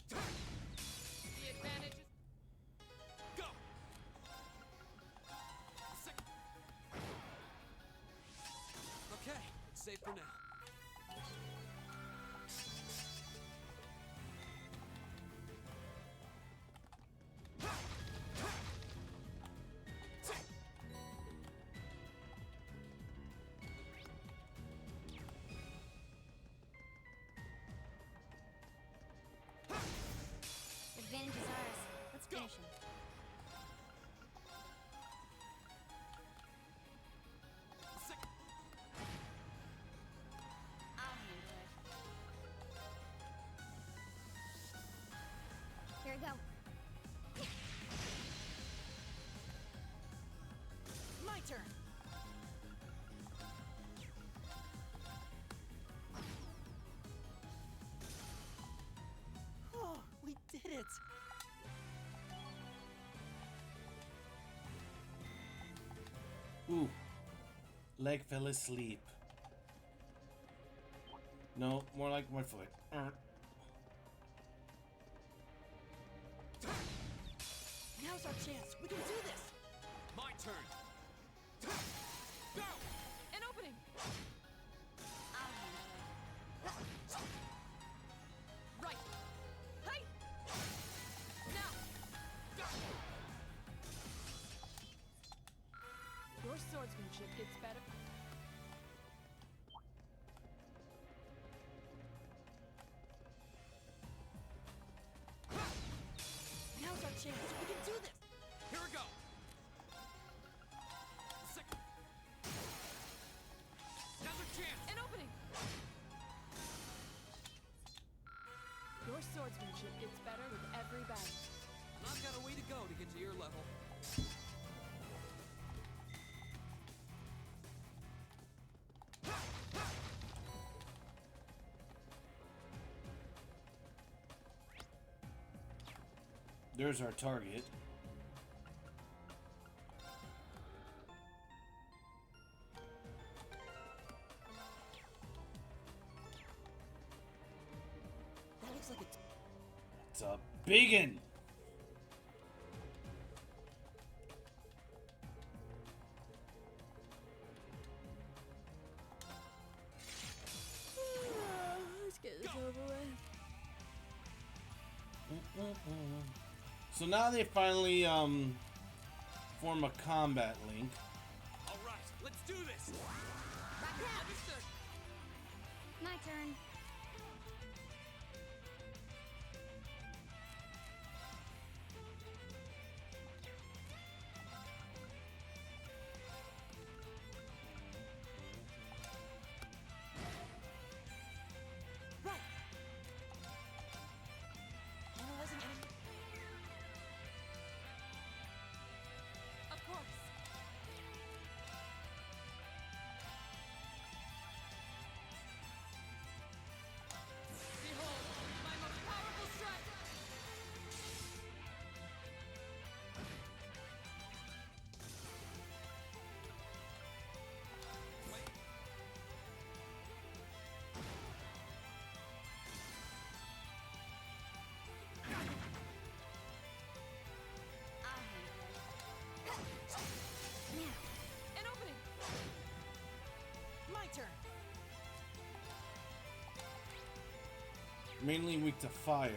The advantage is... Go. Second. Okay, it's safe for now. Advantage is ours. Let's Go. finish him. Second. I'll handle it. Here we go. my turn. Oh, we did it. Ooh. Leg fell asleep. No, more like my foot. Now's our chance. We can do this. My turn. Go! An opening! I'll handle it. Right! Hey! Now! Your swordsmanship gets better. Now's our chance. We can do this. Here we go. There's our target. That looks like a It's a biggin'. Let's get this over with. So now they finally form a combat link. All right, let's do this. Understood. My turn. right. Analyzing enemy. Of course. Behold, my most powerful strike! An opening! My turn. Mainly weak to fire.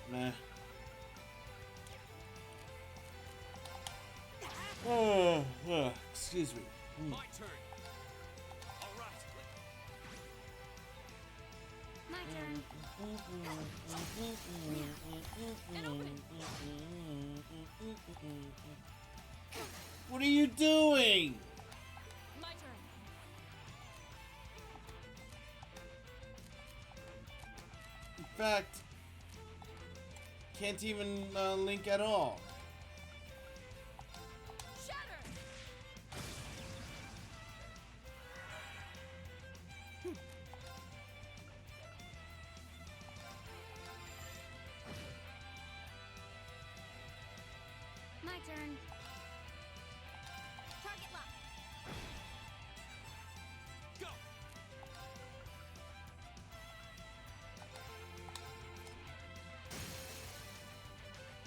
Meh. Excuse me. My turn. All right. My turn. An opening! What are you doing? My turn! In fact, can't even link at all. Shatter! My turn. Target lock. Go.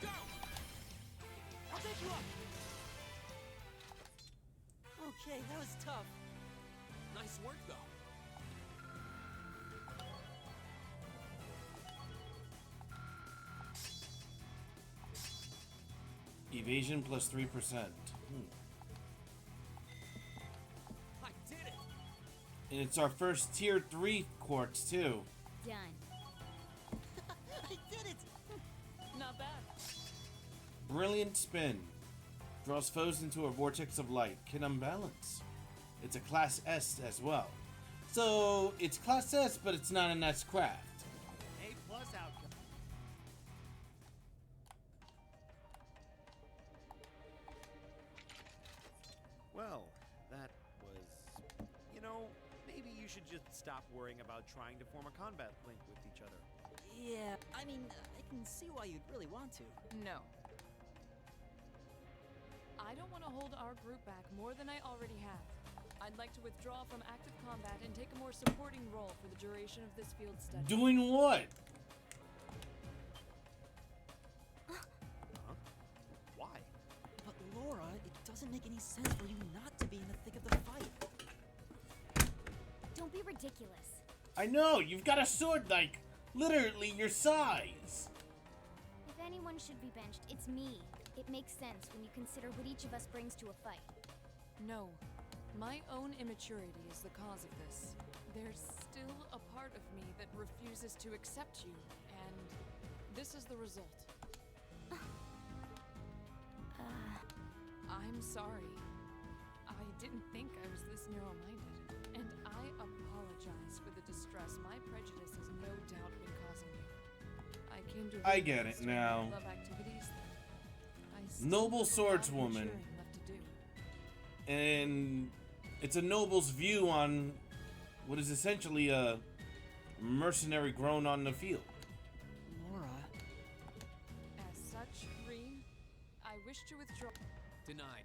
Go. I'll take you up. Okay, that was tough. Nice work, though. Evasion plus 3%. I did it. And it's our first tier 3 quartz too. Done. I did it. Not bad. Brilliant spin. Draws foes into a vortex of light. Can unbalance. It's a class S as well. So it's class S, but it's not an S craft. A+ outcome. Well, that was... You know, maybe you should just stop worrying about trying to form a combat link with each other. Yeah, I mean, I can see why you'd really want to. No. I don't want to hold our group back more than I already have. I'd like to withdraw from active combat and take a more supporting role for the duration of this field study. Doing what? Huh? Why? But Laura, it doesn't make any sense for you not to be in the thick of the fight. Don't be ridiculous. I know, you've got a sword like literally your size. If anyone should be benched, it's me. It makes sense when you consider what each of us brings to a fight. No. My own immaturity is the cause of this. There's still a part of me that refuses to accept you, and this is the result. I'm sorry. I didn't think I was this narrow-minded, and I apologize for the distress my prejudice has no doubt been causing you. I came to I get it realize now. love activities that I still Noble have a lot of swordswoman. maturing left to do. And it's a noble's view on what is essentially a mercenary grown on the field. Laura. As such, Reen, I wish to withdraw. Denied.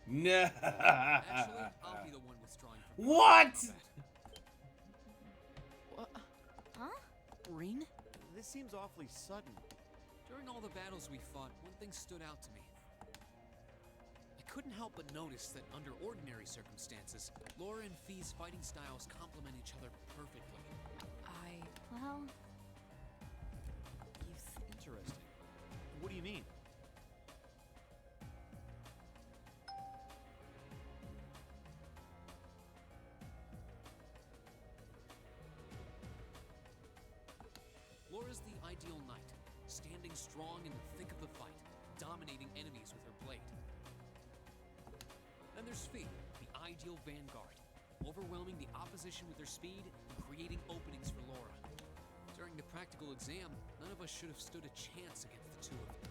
Nah. Actually, I'll be the one withdrawing from What? combat. Huh? Reen? This seems awfully sudden. During all the battles we fought, one thing stood out to me. I couldn't help but notice that under ordinary circumstances, Laura and Fie's fighting styles complement each other perfectly. Well, Interesting. What do you mean? Laura's the ideal knight, standing strong in the thick of the fight, dominating enemies with her blade. Then there's Fie, the ideal vanguard, overwhelming the opposition with her speed and creating openings for Laura. During the practical exam, none of us should have stood a chance against the two of them.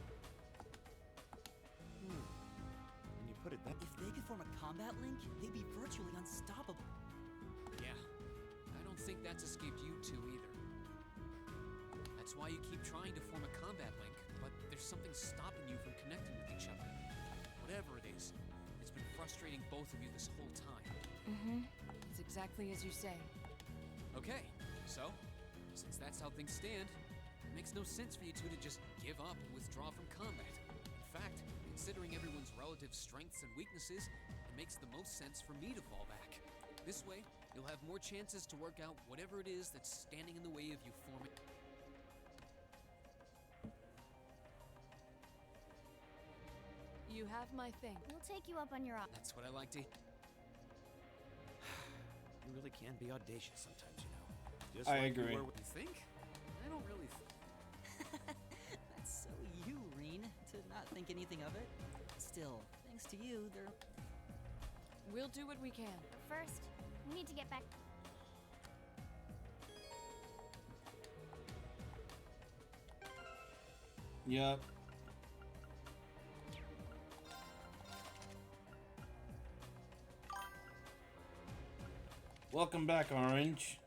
When you put it that If they could form a combat link, they'd be virtually unstoppable. Yeah, I don't think that's escaped you two either. That's why you keep trying to form a combat link, but there's something stopping you from connecting with each other. Whatever it is, it's been frustrating both of you this whole time. It's exactly as you say. Okay, so, since that's how things stand, it makes no sense for you two to just give up and withdraw from combat. In fact, considering everyone's relative strengths and weaknesses, it makes the most sense for me to fall back. This way, you'll have more chances to work out whatever it is that's standing in the way of you forming. You have my thing. we'll take you up on your offer. That's what I like to. you really can be audacious sometimes, you know. Just I like you agree. were with- You think? I don't really. That's so you, Reen, to not think anything of it. Still, thanks to you, they're... We'll do what we can. First, we need to get back. Yep. Welcome back, Orange.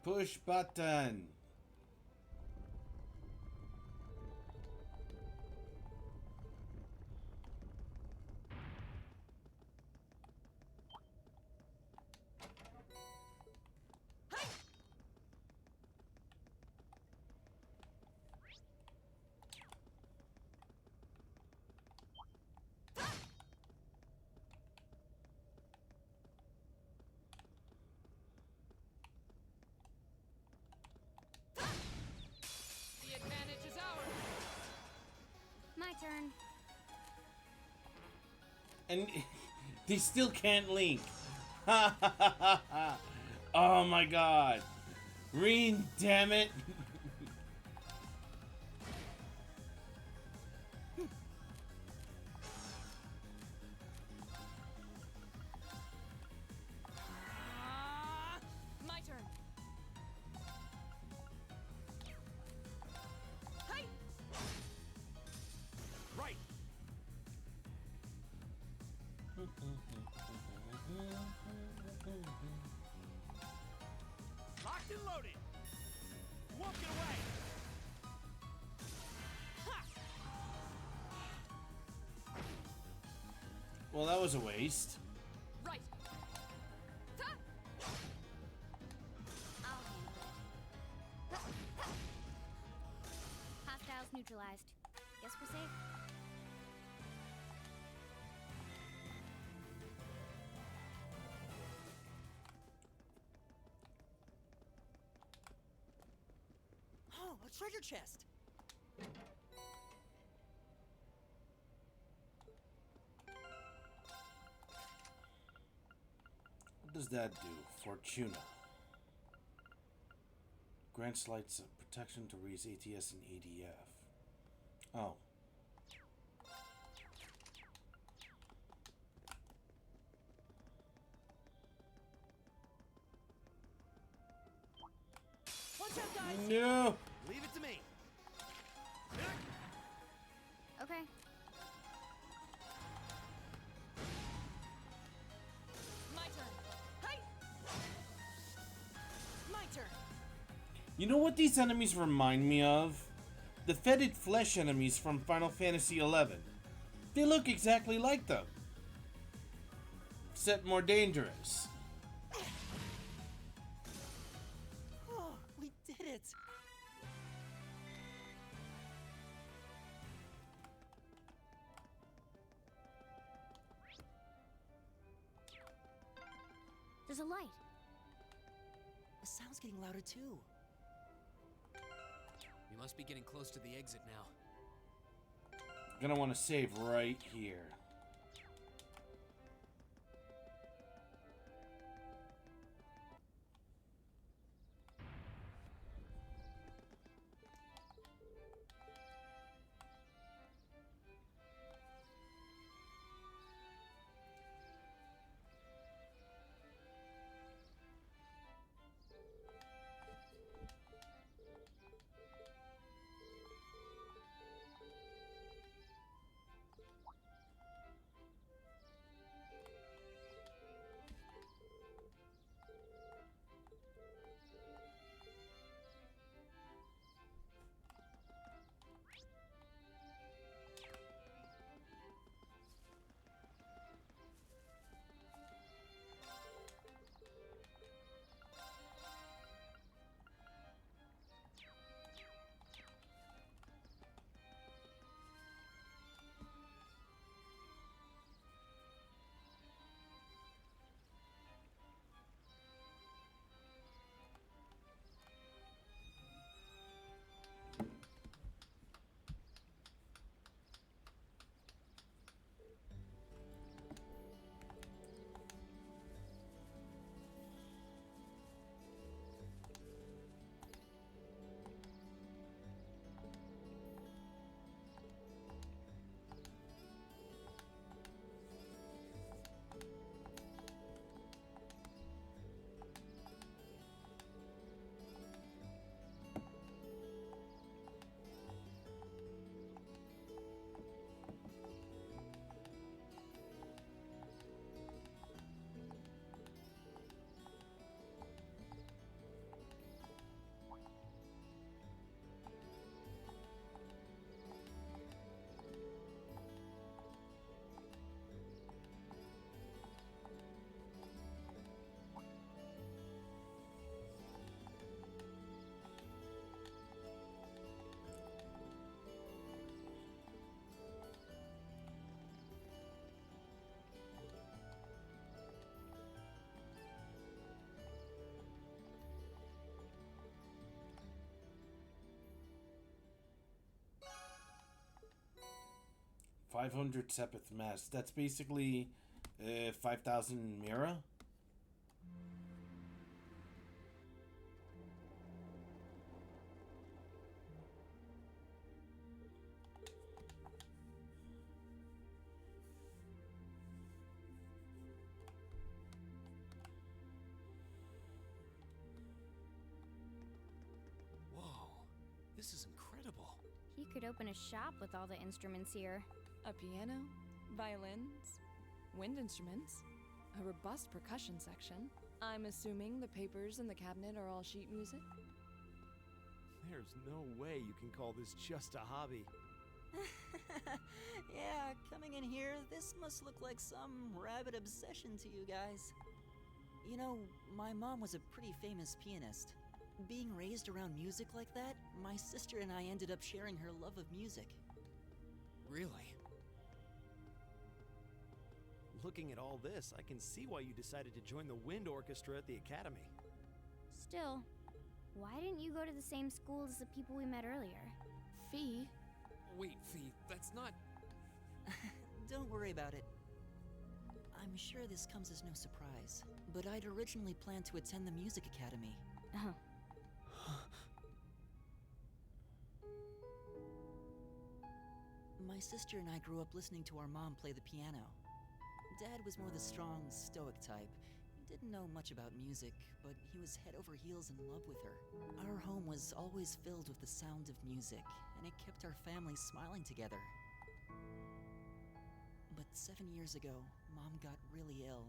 Push button. The advantage is ours. My turn. And they still can't link. Oh my god. Reen, damn it. My turn. Right! Locked and loaded! Won't get away! Well, that was a waste. Right. I'll handle it. Hostiles neutralized. Guess we're safe. Oh, a treasure chest! does that do? Fortuna. Grants lights of protection to raise ATS and ADF. Oh. Watch out, guys! No! Leave it to me. Okay. My turn. Hi! My turn. You know what these enemies remind me of? The fetid flesh enemies from Final Fantasy XI. They look exactly like them. Except more dangerous. Oh, we did it! There's a light. The sound's getting louder too. We must be getting close to the exit now. Gonna want to save right here. $500 Sepith Mass. That's basically 5,000 Mira. Whoa, this is incredible. You could open a shop with all the instruments here. A piano, violins, wind instruments, a robust percussion section. I'm assuming the papers in the cabinet are all sheet music? There's no way you can call this just a hobby. Yeah, coming in here, this must look like some rabid obsession to you guys. You know, my mom was a pretty famous pianist. Being raised around music like that, my sister and I ended up sharing her love of music. Really? Looking at all this, I can see why you decided to join the wind orchestra at the academy. Still, why didn't you go to the same school as the people we met earlier? Fie? Wait, Fie, that's not... Don't worry about it. I'm sure this comes as no surprise, but I'd originally planned to attend the music academy. Oh. My sister and I grew up listening to our mom play the piano. Dad was more the strong, stoic type. He didn't know much about music, but he was head over heels in love with her. Our home was always filled with the sound of music, and it kept our family smiling together. But 7 years ago, Mom got really ill.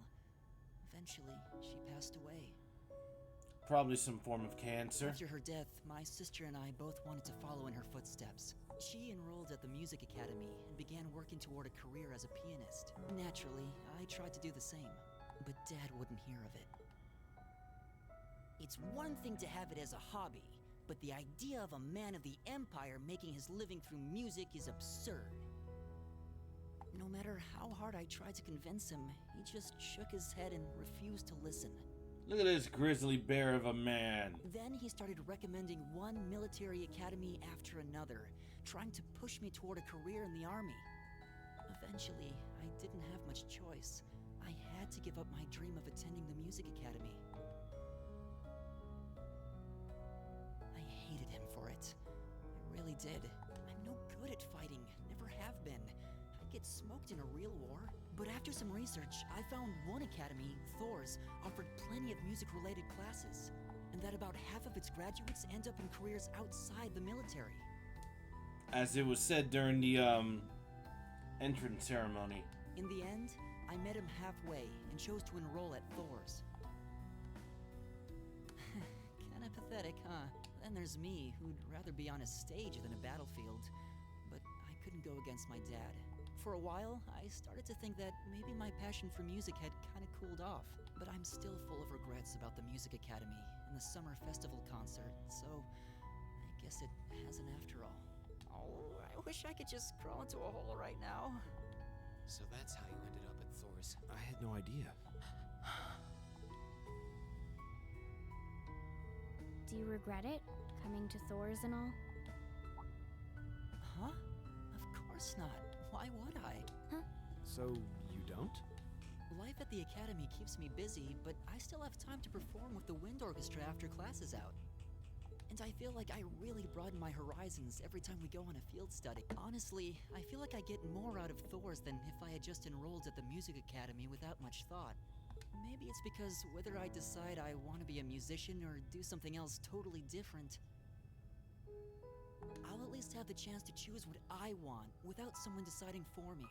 Eventually, she passed away. Probably some form of cancer. After her death, my sister and I both wanted to follow in her footsteps. She enrolled at the music academy and began working toward a career as a pianist. Naturally, I tried to do the same, but Dad wouldn't hear of it. It's one thing to have it as a hobby, but the idea of a man of the Empire making his living through music is absurd. No matter how hard I tried to convince him, he just shook his head and refused to listen. Look at this grizzly bear of a man. Then he started recommending one military academy after another, trying to push me toward a career in the army. Eventually, I didn't have much choice. I had to give up my dream of attending the music academy. I hated him for it. I really did. I'm no good at fighting, never have been. I'd get smoked in a real war. But after some research, I found one academy, Thor's, offered plenty of music-related classes, and that about half of its graduates end up in careers outside the military. As it was said during the entrance ceremony. In the end, I met him halfway and chose to enroll at Thor's. Kinda pathetic, huh? Then there's me, who'd rather be on a stage than a battlefield. But I couldn't go against my dad. For a while, I started to think that maybe my passion for music had kinda cooled off. But I'm still full of regrets about the music academy and the summer festival concert, so I guess it hasn't after all. Oh, I wish I could just crawl into a hole right now. So that's how you ended up at Thor's. I had no idea. Do you regret it? Coming to Thor's and all? Huh? Of course not. Why would I? Huh? So, you don't? Life at the academy keeps me busy, but I still have time to perform with the wind orchestra after class is out. And I feel like I really broaden my horizons every time we go on a field study. Honestly, I feel like I get more out of Thor's than if I had just enrolled at the music academy without much thought. Maybe it's because whether I decide I want to be a musician or do something else totally different, I'll at least have the chance to choose what I want without someone deciding for me.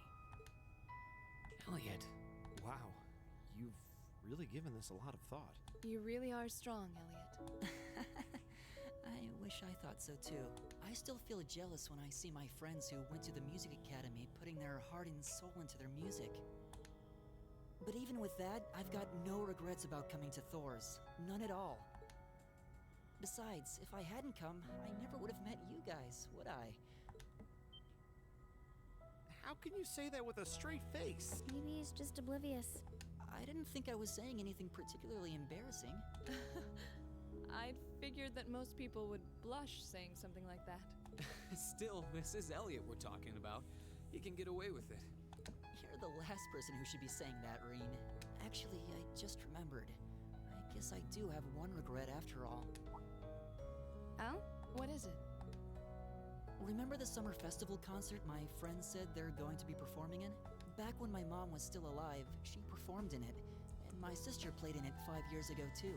Elliot. Wow. You've really given this a lot of thought. You really are strong, Elliot. I wish I thought so too. I still feel jealous when I see my friends who went to the music academy putting their heart and soul into their music. But even with that, I've got no regrets about coming to Thor's. None at all. Besides, if I hadn't come, I never would have met you guys, would I? How can you say that with a straight face? Maybe he's just oblivious. I didn't think I was saying anything particularly embarrassing. I'd figured that most people would blush saying something like that. Still, this is Elliot we're talking about. He can get away with it. You're the last person who should be saying that, Reen. Actually, I just remembered. I guess I do have one regret after all. Oh? What is it? Remember the summer festival concert my friends said they're going to be performing in? Back when my mom was still alive, she performed in it, and my sister played in it 5 years ago too.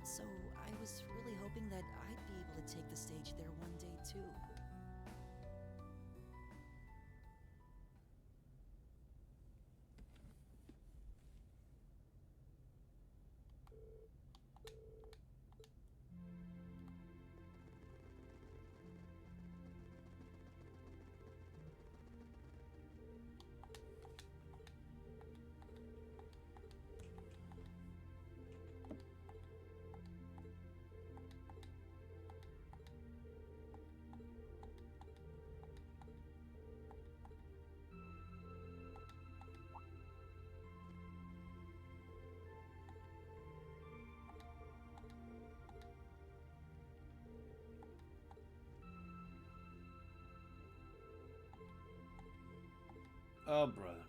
So I was really hoping that I'd be able to take the stage there one day too. Oh, brother.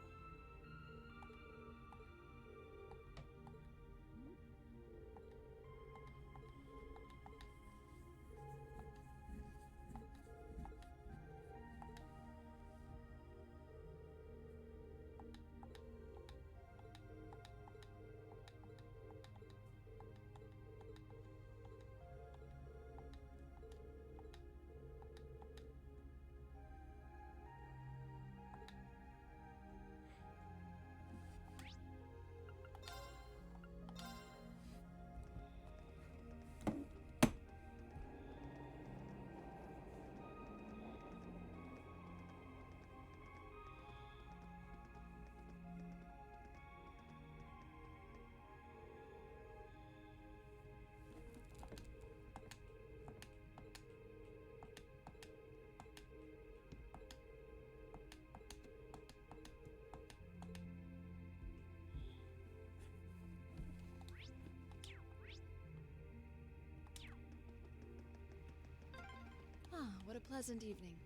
a pleasant evening.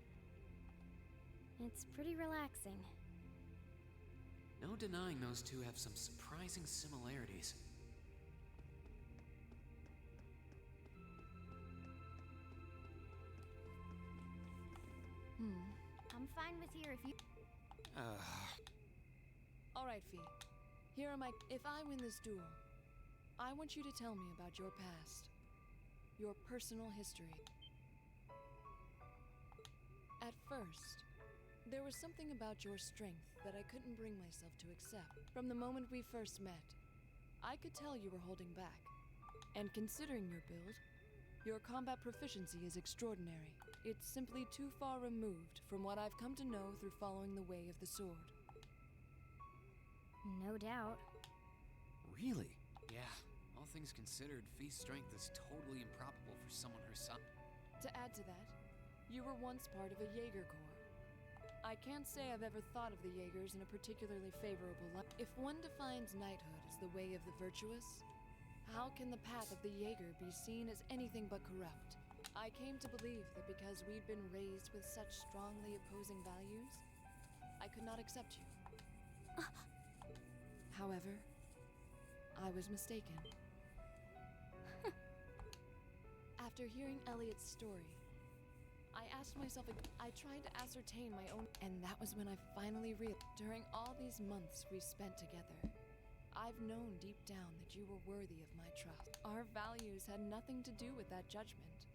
It's pretty relaxing. No denying those two have some surprising similarities. I'm fine with here if you... Alright, Fie. Here are my... If I win this duel, I want you to tell me about your past. Your personal history. At first, there was something about your strength that I couldn't bring myself to accept. From the moment we first met, I could tell you were holding back. And considering your build, your combat proficiency is extraordinary. It's simply too far removed from what I've come to know through following the way of the sword. No doubt. Really? Yeah. All things considered, Fie's strength is totally improbable for someone her size. To add to that, you were once part of a Jaeger Corps. I can't say I've ever thought of the Jaegers in a particularly favorable light. If one defines knighthood as the way of the virtuous, how can the path of the Jaeger be seen as anything but corrupt? I came to believe that because we'd been raised with such strongly opposing values, I could not accept you. However, I was mistaken. After hearing Elliot's story, I asked myself, I tried to ascertain my own, and that was when I finally realized. During all these months we spent together, I've known deep down that you were worthy of my trust. Our values had nothing to do with that judgment.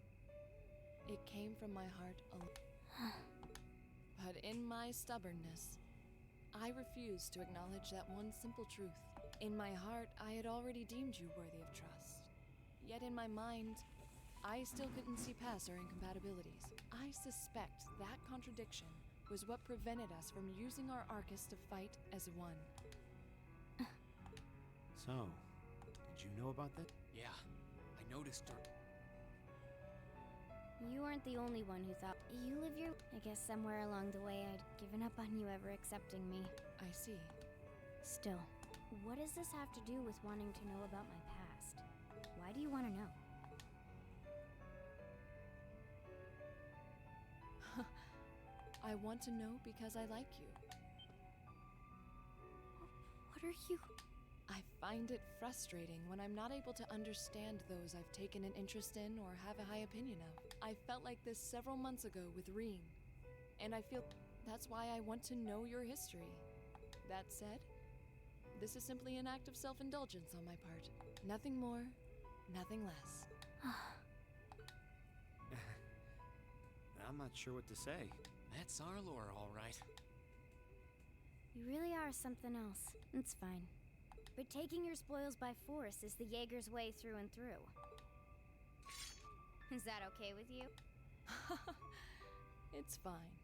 It came from my heart alone. But in my stubbornness, I refused to acknowledge that one simple truth. In my heart, I had already deemed you worthy of trust. Yet in my mind, I still couldn't see past our incompatibilities. I suspect that contradiction was what prevented us from using our Arcus to fight as one. So, did you know about that? Yeah, I noticed her. You weren't the only one who thought you live your... I guess somewhere along the way I'd given up on you ever accepting me. I see. Still, what does this have to do with wanting to know about my past? Why do you want to know? I want to know because I like you. What are you... I find it frustrating when I'm not able to understand those I've taken an interest in or have a high opinion of. I felt like this several months ago with Reen, and I feel that's why I want to know your history. That said, this is simply an act of self-indulgence on my part. Nothing more, nothing less. I'm not sure what to say. That's our lore, all right. You really are something else. It's fine. But taking your spoils by force is the Jaeger's way through and through. Is that okay with you? It's fine.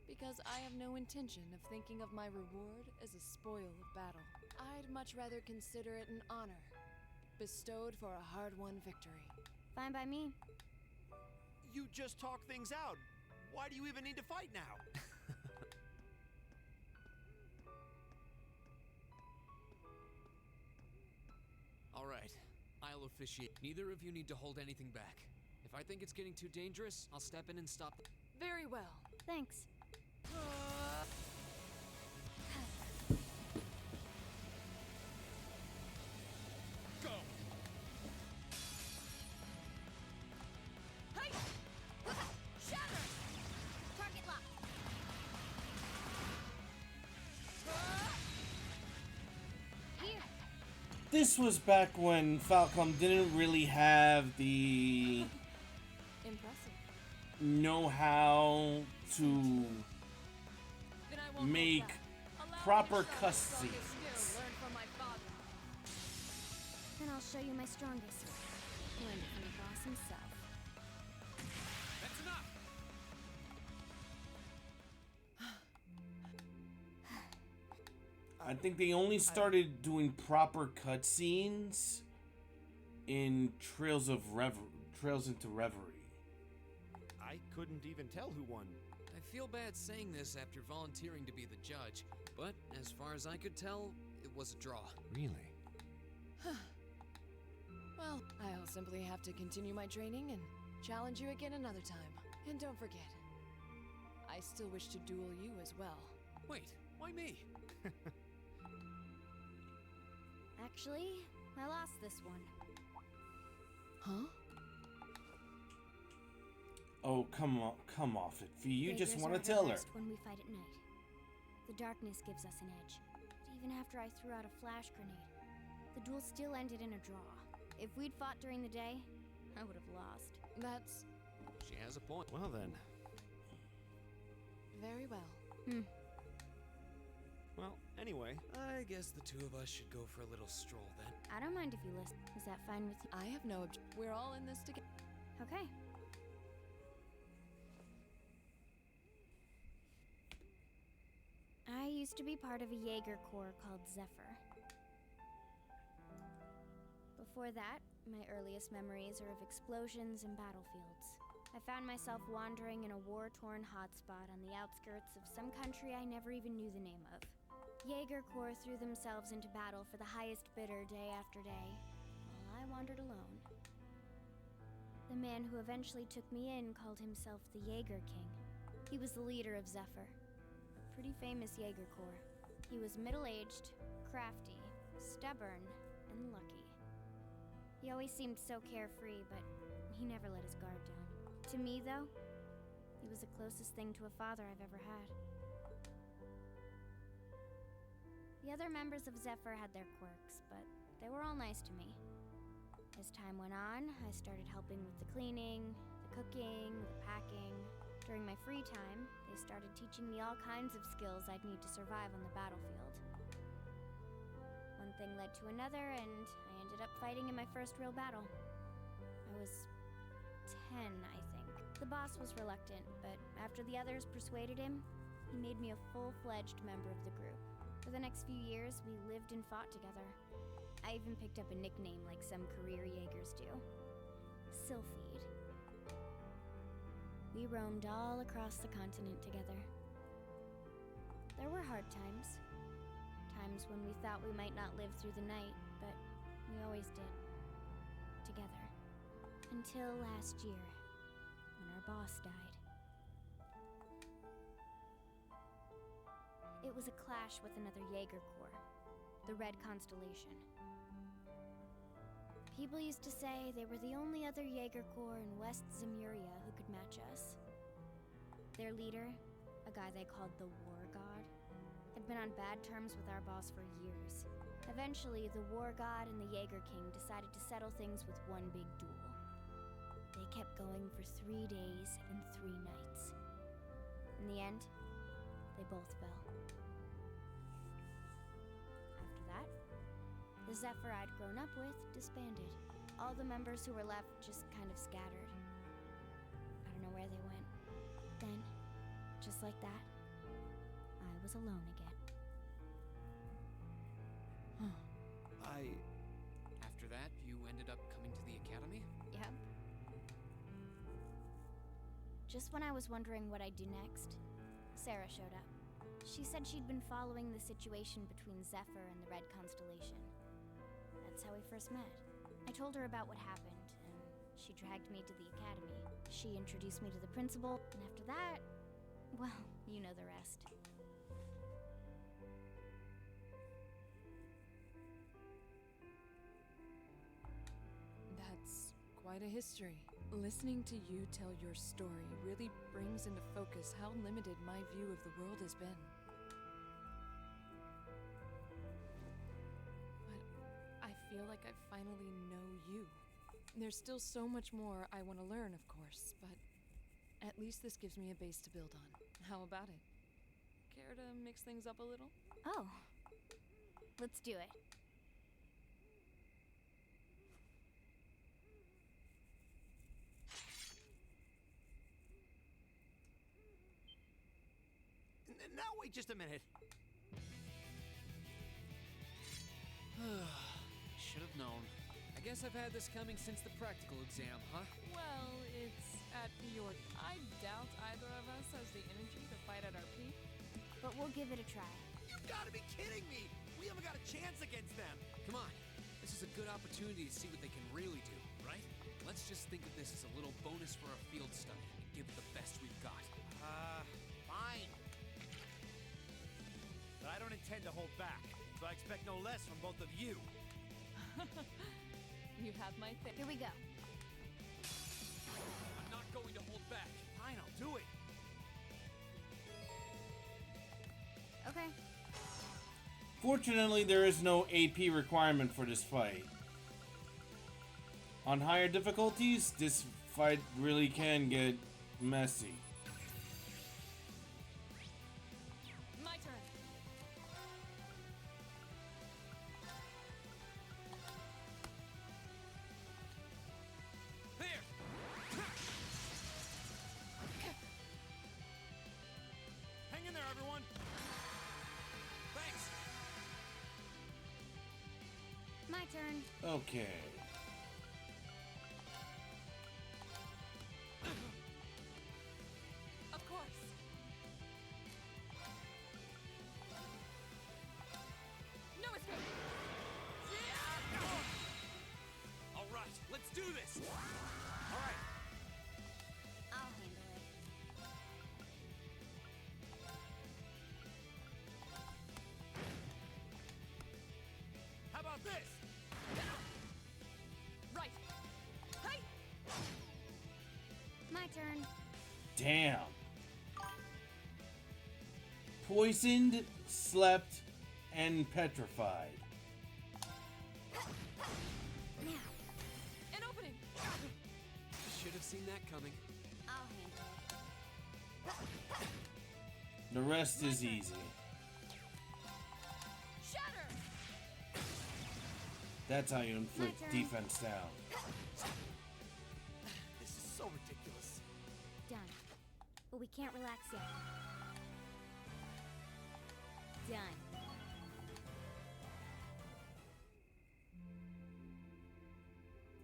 Because I have no intention of thinking of my reward as a spoil of battle. I'd much rather consider it an honor, bestowed for a hard-won victory. Fine by me. You just talk things out. Why do you even need to fight now? All right, I'll officiate. Neither of you need to hold anything back. If I think it's getting too dangerous, I'll step in and stop. Very well. Thanks. Go! Hey! Shatter! Target lock. Here. This was back when Falcom didn't really have the Impressive. know-how to Then I won't make hold back. Allow me to proper show my cutscenes. strongest skill learned from my father. Then I'll show you my strongest. Learned it from the boss himself. That's enough! I think they only started doing proper cutscenes in Trails into Reverie. I couldn't even tell who won. I feel bad saying this after volunteering to be the judge, but as far as I could tell, it was a draw. Really? Well, I'll simply have to continue my training and challenge you again another time. And don't forget, I still wish to duel you as well. Wait, why me? Actually, I lost this one. Huh? Oh, come off it, Fie. You just Jaegers want are to at our tell her. best when we fight at night. The darkness gives us an edge. But even after I threw out a flash grenade, the duel still ended in a draw. If we'd fought during the day, I would have lost. That's She has a point. Well then. very well. Well, anyway. I guess the two of us should go for a little stroll then. I don't mind if you listen. Is that fine with you? I have no objection. We're all in this together. Okay. I used to be part of a Jaeger corps called Zephyr. Before that, my earliest memories are of explosions and battlefields. I found myself wandering in a war-torn hotspot on the outskirts of some country I never even knew the name of. Jaeger corps threw themselves into battle for the highest bidder day after day, while I wandered alone. The man who eventually took me in called himself the Jaeger King. He was the leader of Zephyr, a pretty famous Jaeger corps. He was middle-aged, crafty, stubborn, and lucky. He always seemed so carefree, but he never let his guard down. To me, though, he was the closest thing to a father I've ever had. The other members of Zephyr had their quirks, but they were all nice to me. As time went on, I started helping with the cleaning, the cooking, the packing. During my free time, they started teaching me all kinds of skills I'd need to survive on the battlefield. One thing led to another, and I ended up fighting in my first real battle. I was 10, I think. The boss was reluctant, but after the others persuaded him, he made me a full-fledged member of the group. For the next few years, we lived and fought together. I even picked up a nickname like some career Jaegers do. Sylphide. We roamed all across the continent together. There were hard times. Times when we thought we might not live through the night, but we always did. Together. Until last year, when our boss died. It was a clash with another Jaeger corps, the Red Constellation. People used to say they were the only other Jaeger corps in West Zemuria who could match us. Their leader, a guy they called the War God, had been on bad terms with our boss for years. Eventually, the War God and the Jaeger King decided to settle things with one big duel. They kept going for 3 days and 3 nights. In the end, they both fell. After that, the Zephyr I'd grown up with disbanded. All the members who were left just kind of scattered. I don't know where they went. Then, just like that, I was alone again. After that, you ended up coming to the academy? Yep. Just when I was wondering what I'd do next, Sarah showed up. She said she'd been following the situation between Zephyr and the Red Constellation. That's how we first met. I told her about what happened, and she dragged me to the academy. She introduced me to the principal, and after that, well, you know the rest. That's quite a history. Listening to you tell your story really brings into focus how limited my view of the world has been. But I feel like I finally know you. There's still so much more I want to learn, of course, but at least this gives me a base to build on. How about it? Care to mix things up a little? Oh, let's do it. Now wait just a minute. Should have known. I guess I've had this coming since the practical exam, huh? Well, it's at your... I doubt either of us has the energy to fight at our peak. But we'll give it a try. You gotta be kidding me! We haven't got a chance against them! Come on. This is a good opportunity to see what they can really do, right? Let's just think of this as a little bonus for our field study. give it the best we've got. Fine. But I don't intend to hold back, so I expect no less from both of you. You have my thing. Here we go. I'm not going to hold back. Fine, I'll do it. Okay. Fortunately, there is no AP requirement for this fight. On higher difficulties, this fight really can get messy. My turn. There! Hang in there, everyone! Thanks! My turn. Okay. Of course. No escape. All right, let's do this! All right. I'll handle it. How about this? Right. Hey. My turn. Damn. Poisoned, slept, and petrified. Now, An opening. Should have seen that coming. I'll handle it. The rest is easy. Shatter. That's how you inflict My turn. defense down. This is so ridiculous. Done. But we can't relax yet. Done.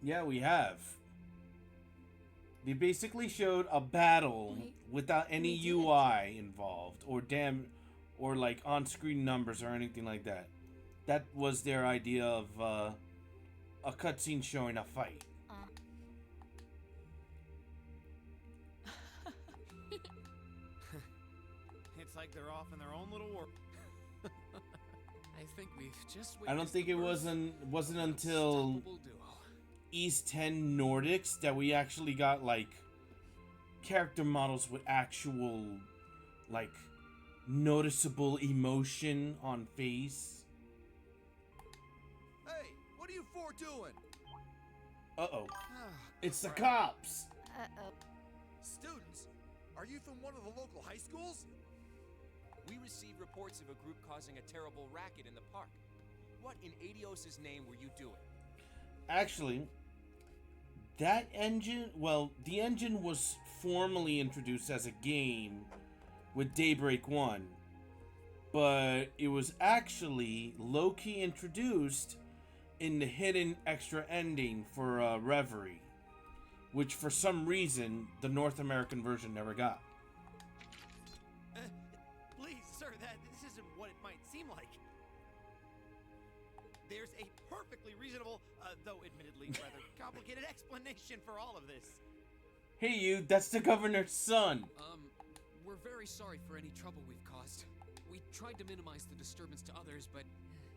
Yeah, we have. They basically showed a battle Wait, without any we did it. UI involved or like on-screen numbers or anything like that. That was their idea of a cutscene showing a fight. It's like they're off in their own little world. I think we've just I don't witnessed think the it birth wasn't of an until unstoppable duo. East 10 Nordics that we actually got like character models with actual like noticeable emotion on face. Hey, what are you four doing? Uh-oh. It's the cops. Uh-oh. Students, are you from one of the local high schools? We received reports of a group causing a terrible racket in the park. What in Adios's name were you doing? Actually, that engine, well, the engine was formally introduced as a game with Daybreak 1, but it was actually low-key introduced in the hidden extra ending for Reverie, which for some reason the North American version never got. Please, sir, this isn't what it might seem like. There's a perfectly reasonable, though admittedly rather complicated explanation for all of this. Hey you, that's the governor's son. We're very sorry for any trouble we've caused. We tried to minimize the disturbance to others, but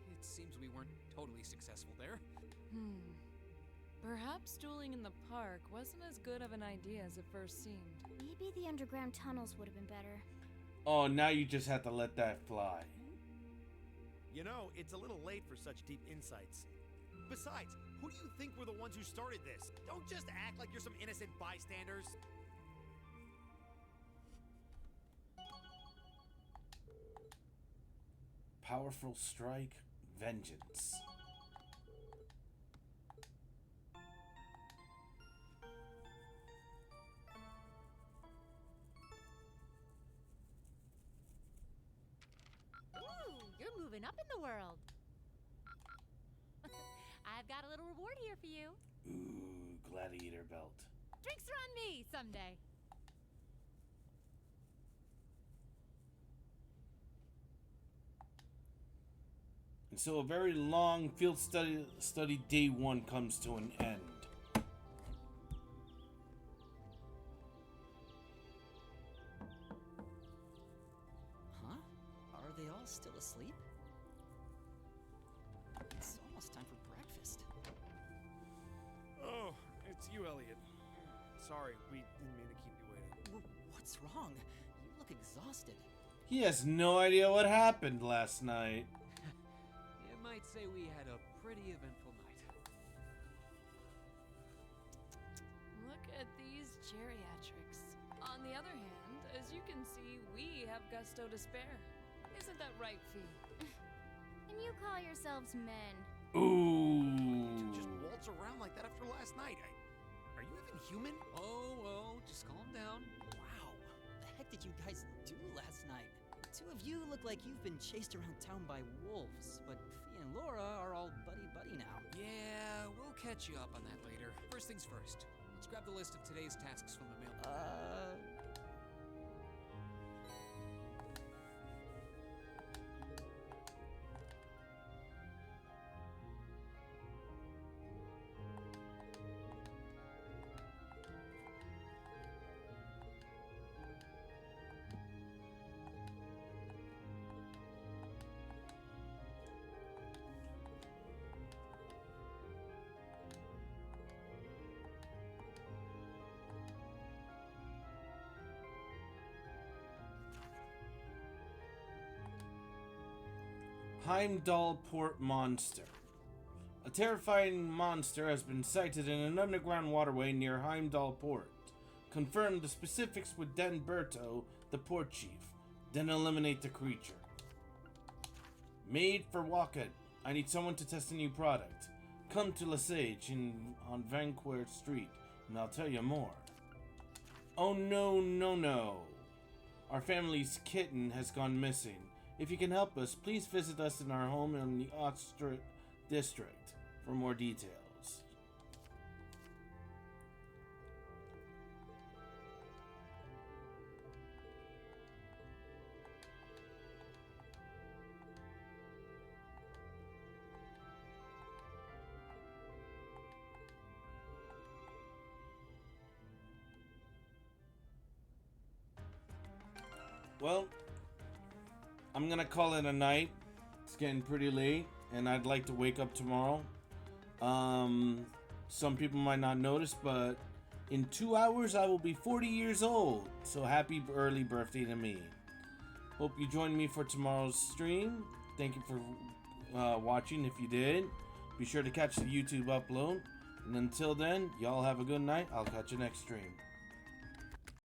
it seems we weren't totally successful there. Perhaps dueling in the park wasn't as good of an idea as it first seemed. Maybe the underground tunnels would have been better. Oh, now you just have to let that fly. You know, it's a little late for such deep insights. Besides, who do you think were the ones who started this? Don't just act like you're some innocent bystanders. Powerful strike, vengeance. Ooh, you're moving up in the world. I've got a little reward here for you. Ooh, gladiator belt. Drinks are on me someday. And so a very long field study day one comes to an end. Sorry, we didn't mean to keep you waiting. What's wrong? You look exhausted. He has no idea what happened last night. You might say we had a pretty eventful night. Look at these geriatrics. On the other hand, as you can see, we have gusto to spare. Isn't that right, Fie? And you call yourselves men. Ooh. You just waltz around like that after last night. Are you even human? Oh, just calm down. Wow. The heck did you guys do last night? The two of you look like you've been chased around town by wolves, but Fie and Laura are all buddy-buddy now. Yeah, we'll catch you up on that later. First things first. Let's grab the list of today's tasks from the mail. Heimdallr Port Monster. A terrifying monster has been sighted in an underground waterway near Heimdallr Port. Confirm the specifics with Denberto, the port chief. Then eliminate the creature. Made for Walcott. I need someone to test a new product. Come to Lesage on Vanquer Street, and I'll tell you more. Oh no. Our family's kitten has gone missing. If you can help us, please visit us in our home in the Oxford district for more details. Well, I'm gonna call it a night. It's getting pretty late, and I'd like to wake up tomorrow. Some people might not notice, but in 2 hours I will be 40 years old. So happy early birthday to me. Hope you join me for tomorrow's stream. Thank you for watching if you did. Be sure to catch the YouTube upload. And until then, y'all have a good night. I'll catch you next stream.